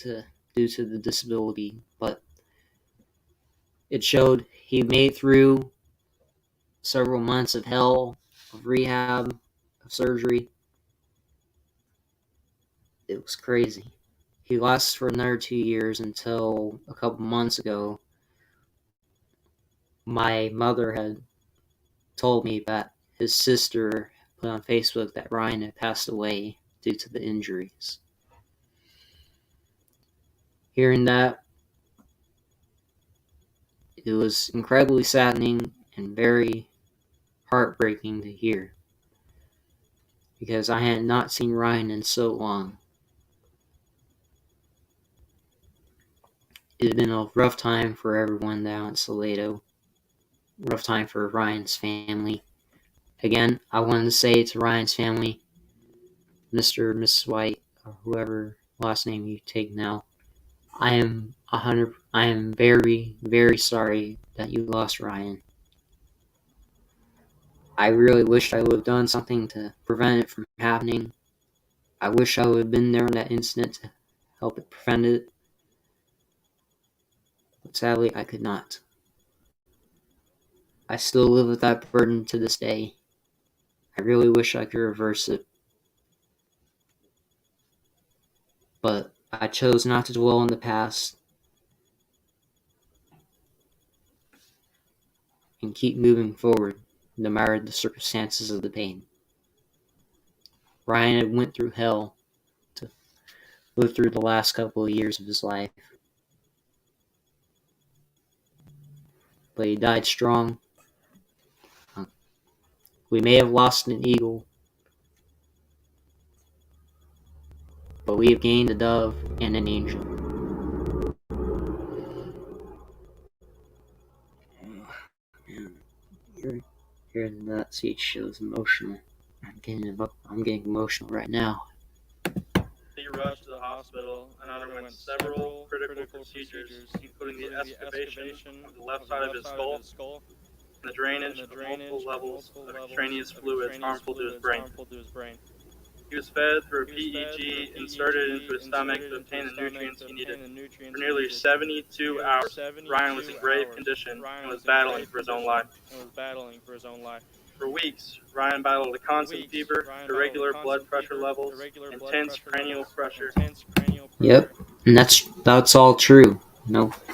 due to the disability. But it showed he made it through several months of hell, of rehab, of surgery. It was crazy. He lasted for another 2 years until a couple months ago, my mother had told me that his sister put on Facebook that Ryan had passed away due to the injuries. Hearing that, it was incredibly saddening and very heartbreaking to hear, because I had not seen Ryan in so long. It had been a rough time for everyone down at Salado. Rough time for Ryan's family. Again, I wanted to say to Ryan's family, Mr. and Mrs. White, or whoever last name you take now, I am very, very sorry that you lost Ryan. I really wished I would have done something to prevent it from happening. I wish I would have been there in that incident to help it prevent it. But sadly, I could not. I still live with that burden to this day. I really wish I could reverse it. But I chose not to dwell in the past and keep moving forward, no matter the circumstances of the pain. Ryan had went through hell to live through the last couple of years of his life. But he died strong. We may have lost an eagle, but we have gained a dove and an angel. Hearing that speech shows emotional. I'm getting emotional right now. He rushed to the hospital and underwent several critical procedures, including the excavation of the left side of his skull and the drainage of multiple levels of extraneous fluids harmful to his brain. He was fed through a PEG inserted into his stomach to obtain the nutrients he needed. For nearly 72 hours, Ryan was in grave condition and was battling for his own life. For weeks, Ryan battled a constant fever, irregular blood pressure levels, intense cranial pressure. Yep, and that's all true.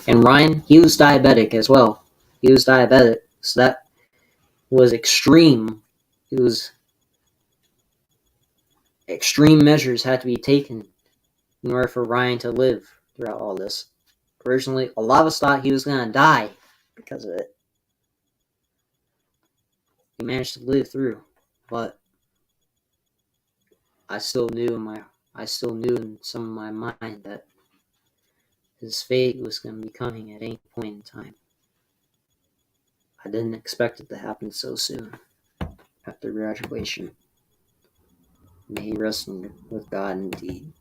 And Ryan, he was diabetic as well. He was diabetic, so that was extreme. It was extreme measures had to be taken in order for Ryan to live throughout all this. Originally, a lot of us thought he was gonna die because of it. He managed to live through, but I still knew in some of my mind that his fate was going to be coming at any point in time. I didn't expect it to happen so soon after graduation. May he rest with God indeed.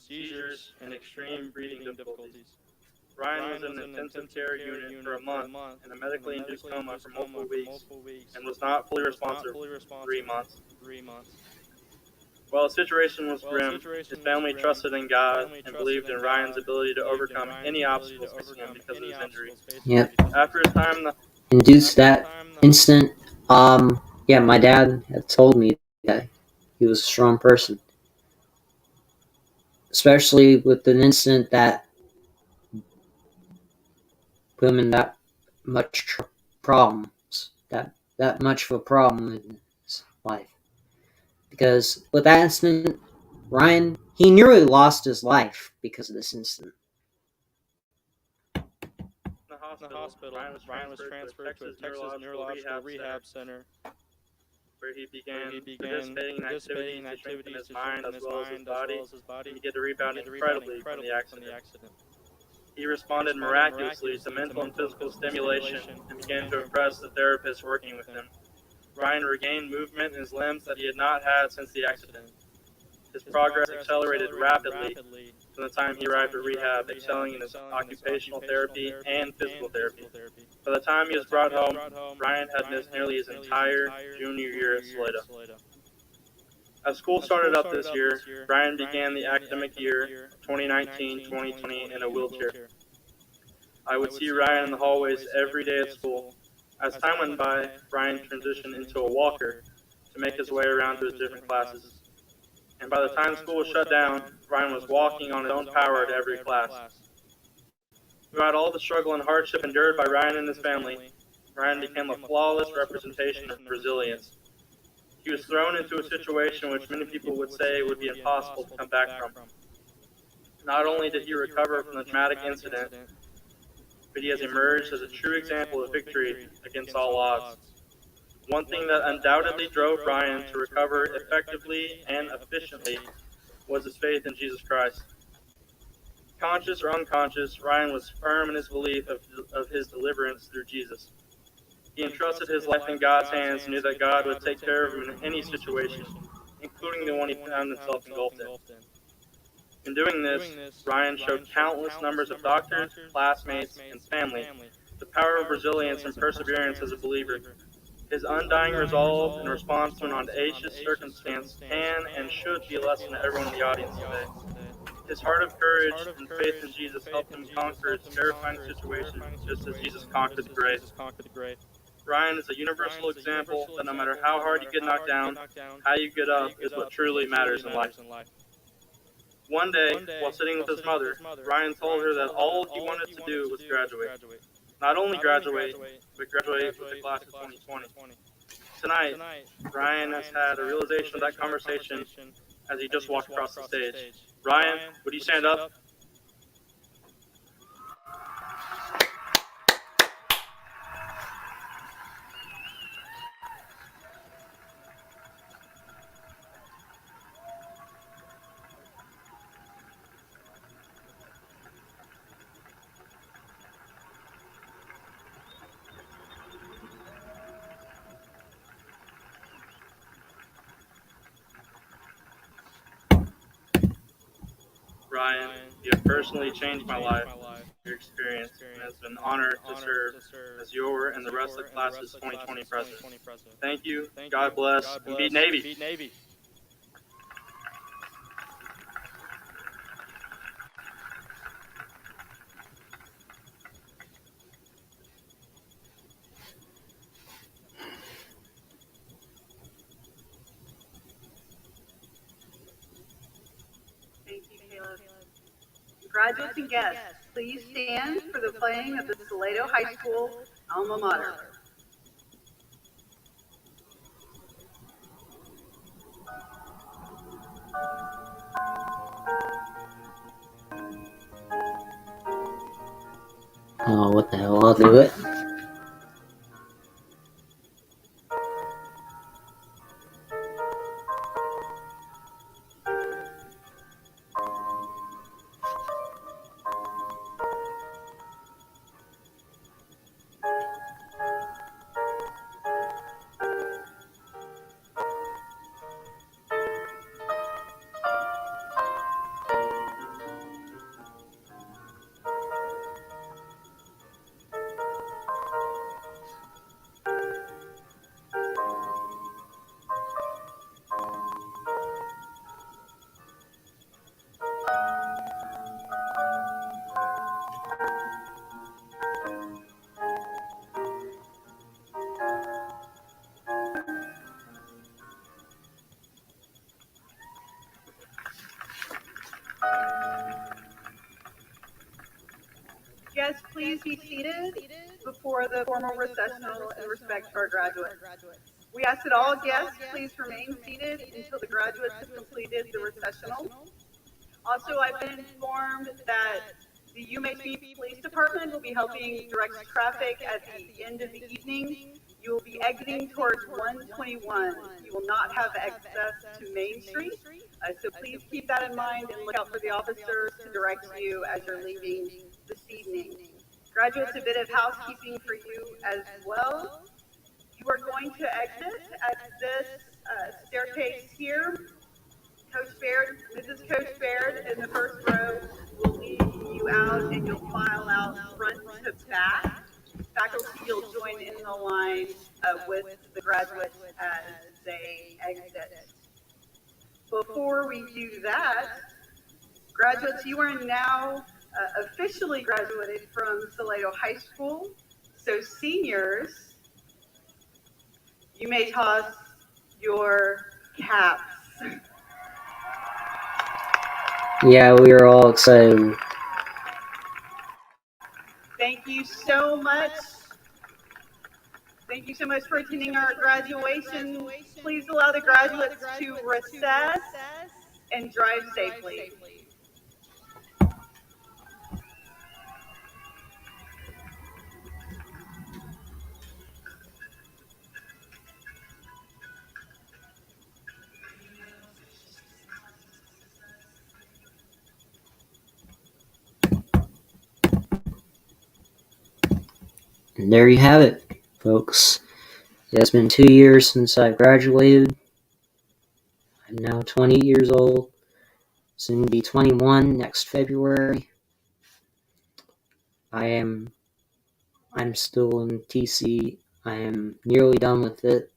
Seizures and extreme breathing difficulties. Ryan was in an intensive care unit for a month in a medically induced coma for multiple weeks and was not fully responsive for 3 months. While the situation was grim, his family trusted in God and believed in Ryan's ability to overcome any obstacles facing him because of his injury. Yep. After his time, and due to that incident, my dad had told me that he was a strong person, especially with an incident that put him in that much problems, that much of a problem in his life. Because with that incident, Ryan, he nearly lost his life because of this incident. In the hospital, Ryan was transferred to a Texas Neurological Rehab Center, where he began participating in activities to strengthen his mind as well as his body, and began to rebound incredibly from the accident. He responded miraculously to mental and physical stimulation and began to impress the therapists working with him. Ryan regained movement in his limbs that he had not had since the accident. His progress accelerated rapidly from the time he arrived at rehab, excelling in his occupational therapy and physical therapy. By the time he was brought home, Ryan had missed nearly his entire junior year at Salado. As school started up this year, Ryan began the academic year 2019-2020 in a wheelchair. I would see Ryan in the hallways every day at school. As time went by, Ryan transitioned into a walker to make his way around to his different classes. And by the time school was shut down, Ryan was walking on his own power to every class. Throughout all the struggle and hardship endured by Ryan and his family, Ryan became a flawless representation of resilience. He was thrown into a situation which many people would say would be impossible to come back from. Not only did he recover from the traumatic incident, but he has emerged as a true example of victory against all odds. One thing that undoubtedly drove Ryan to recover effectively and efficiently was his faith in Jesus Christ. Conscious or unconscious, Ryan was firm in his belief of his deliverance through Jesus. He entrusted his life in God's hands and knew that God would take care of him in any situation, including the one he found himself engulfed in. In doing this, Ryan showed countless numbers of doctors, classmates, and family the power of resilience and perseverance as a believer. His undying resolve in response to an audacious circumstance can and should be a lesson to everyone in the audience today. His heart of courage and faith in Jesus helped him conquer his terrifying situation just as Jesus conquered the grave. Ryan is a universal example that no matter how hard you get knocked down, how you get up is what truly matters in life. One day, while sitting with his mother, Ryan told her that all he wanted to do was graduate. Not only graduate, but graduate with the class of 2020. Tonight, Ryan has had a realization of that conversation as he just walked across the stage. Ryan, would you stand up? Ryan, you have personally changed my life. Your experience has been an honor to serve as your and the rest of the class's 2020 president. Thank you, God bless, and beat Navy. Thank you, Caleb. Graduates and guests, please stand for the playing of the Salado High School alma mater. Oh, what the hell, I'll do it. Guests, please be seated before the formal recessional in respect to our graduates. We ask that all guests please remain seated until the graduates have completed the recessional. Also, I've been informed that the UMHB Police Department will be helping direct traffic at the end of the evening. You will be exiting towards 121. You will not have access to Main Street. So please keep that in mind and look out for the officers to direct you as you're leaving this evening. Graduates, a bit of housekeeping for you as well. You are going to exit at this staircase here. Coach Baird, Mrs. Coach Baird in the first row will lead you out, and you'll file out front to back. Faculty, you'll join in the line with the graduates as they exit. Before we do that, graduates, you are now officially graduated from Salado High School. So seniors, you may toss your caps. Yeah, we are all excited. Thank you so much. Thank you so much for attending our graduation. Please allow the graduates to recess and drive safely. And there you have it, folks. It has been 2 years since I graduated. I'm now 20 years old, soon to be 21 next February. I'm still in TC. I am nearly done with it.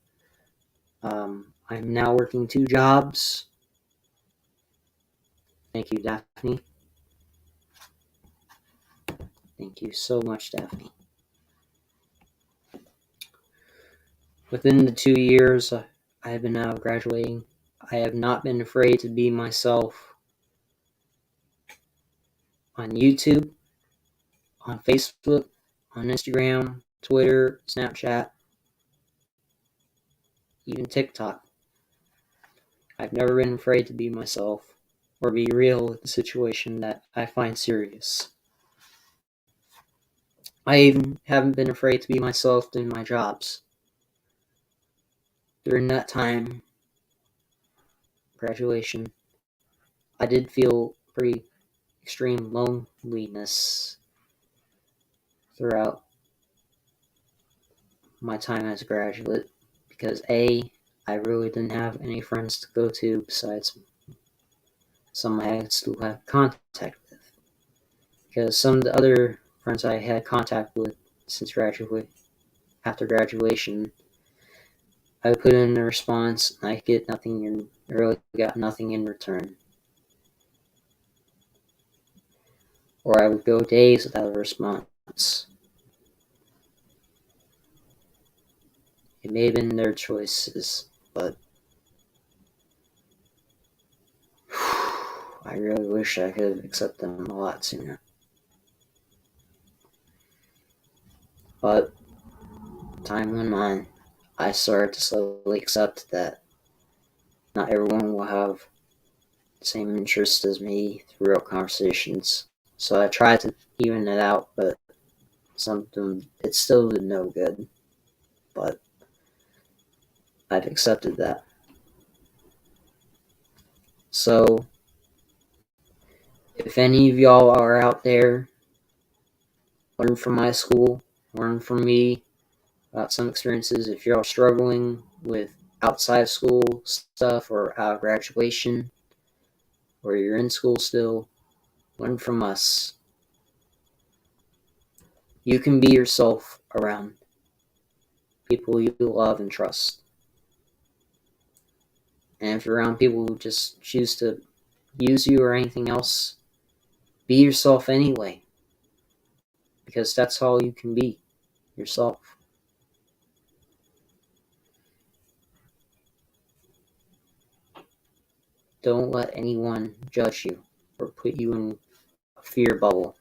I'm now working 2 jobs. Thank you, Daphne. Thank you so much, Daphne. Within the 2 years I have been out of graduating, I have not been afraid to be myself on YouTube, on Facebook, on Instagram, Twitter, Snapchat, even TikTok. I've never been afraid to be myself or be real with the situation that I find serious. I even haven't been afraid to be myself in my jobs. During that time, graduation, I did feel pretty extreme loneliness throughout my time as a graduate because I really didn't have any friends to go to besides some I still have contact with. Because some of the other friends I had contact with since after graduation, I would put in a response and I get nothing in, really got nothing in return. Or I would go days without a response. It may have been their choices, but I really wish I could accept them a lot sooner. But time went on. I started to slowly accept that not everyone will have the same interests as me through real conversations. So I tried to even it out, but it still did no good. But I've accepted that. So if any of y'all are out there, learn from my school, learn from me about some experiences. If you're all struggling with outside of school stuff or out of graduation, or you're in school still, learn from us. You can be yourself around people you love and trust. And if you're around people who just choose to use you or anything else, be yourself anyway. Because that's all you can be, yourself. Don't let anyone judge you or put you in a fear bubble.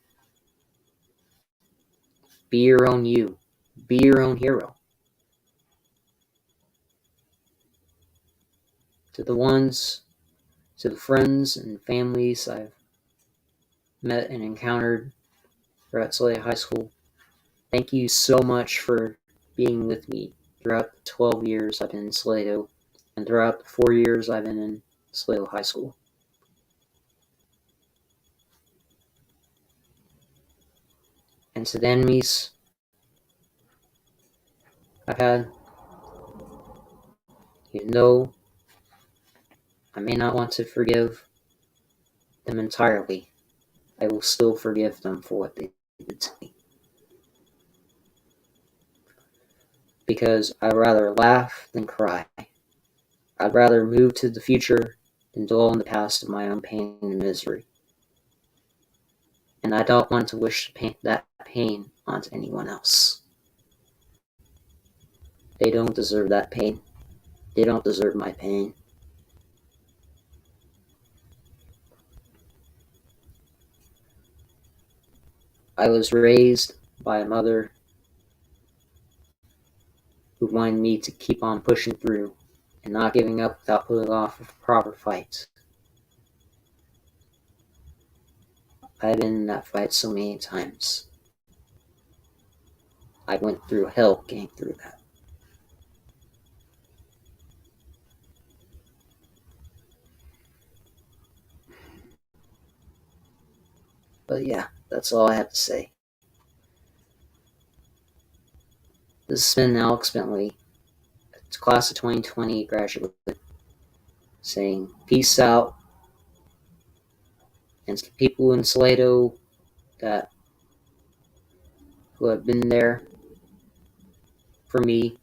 Be your own you. Be your own hero. To the friends and families I've met and encountered throughout Salado High School, thank you so much for being with me throughout the 12 years I've been in Salado and throughout the 4 years I've been in Salado High School. And to the enemies I've had, Even though I may not want to forgive them entirely, I will still forgive them for what they did to me. Because I'd rather laugh than cry. I'd rather move to the future than dwell in the past of my own pain and misery. And I don't want to wish that pain onto anyone else. They don't deserve that pain. They don't deserve my pain. I was raised by a mother who wanted me to keep on pushing through and not giving up without putting off a proper fight. I've been in that fight so many times. I went through hell getting through that. But yeah, that's all I have to say. This has been Alex Bentley, class of 2020 graduate, saying peace out. And to people in Salado who have been there for me,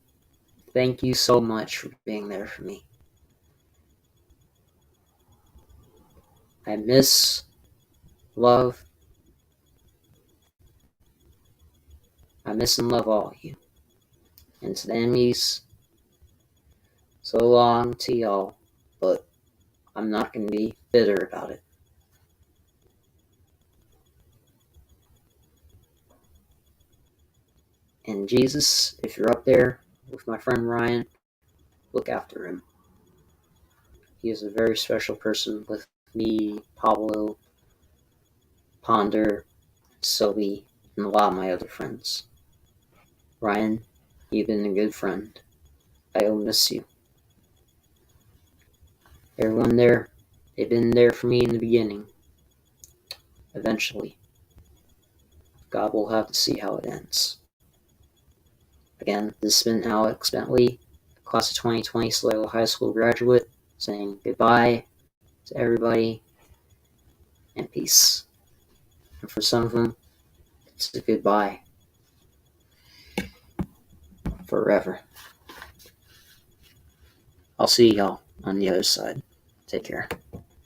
thank you so much for being there for me. I miss love. I miss and love all of you. And to the enemies, so long to y'all, but I'm not going to be bitter about it. And Jesus, if you're up there with my friend Ryan, look after him. He is a very special person with me, Pablo, Ponder, Sylvie, and a lot of my other friends. Ryan, you've been a good friend. I will miss you. Everyone there, they've been there for me in the beginning. Eventually, God will have to see how it ends. Again, this has been Alex Bentley, class of 2020 Salado High School graduate, saying goodbye to everybody and peace. And for some of them, it's a goodbye forever. I'll see y'all on the other side. Take care.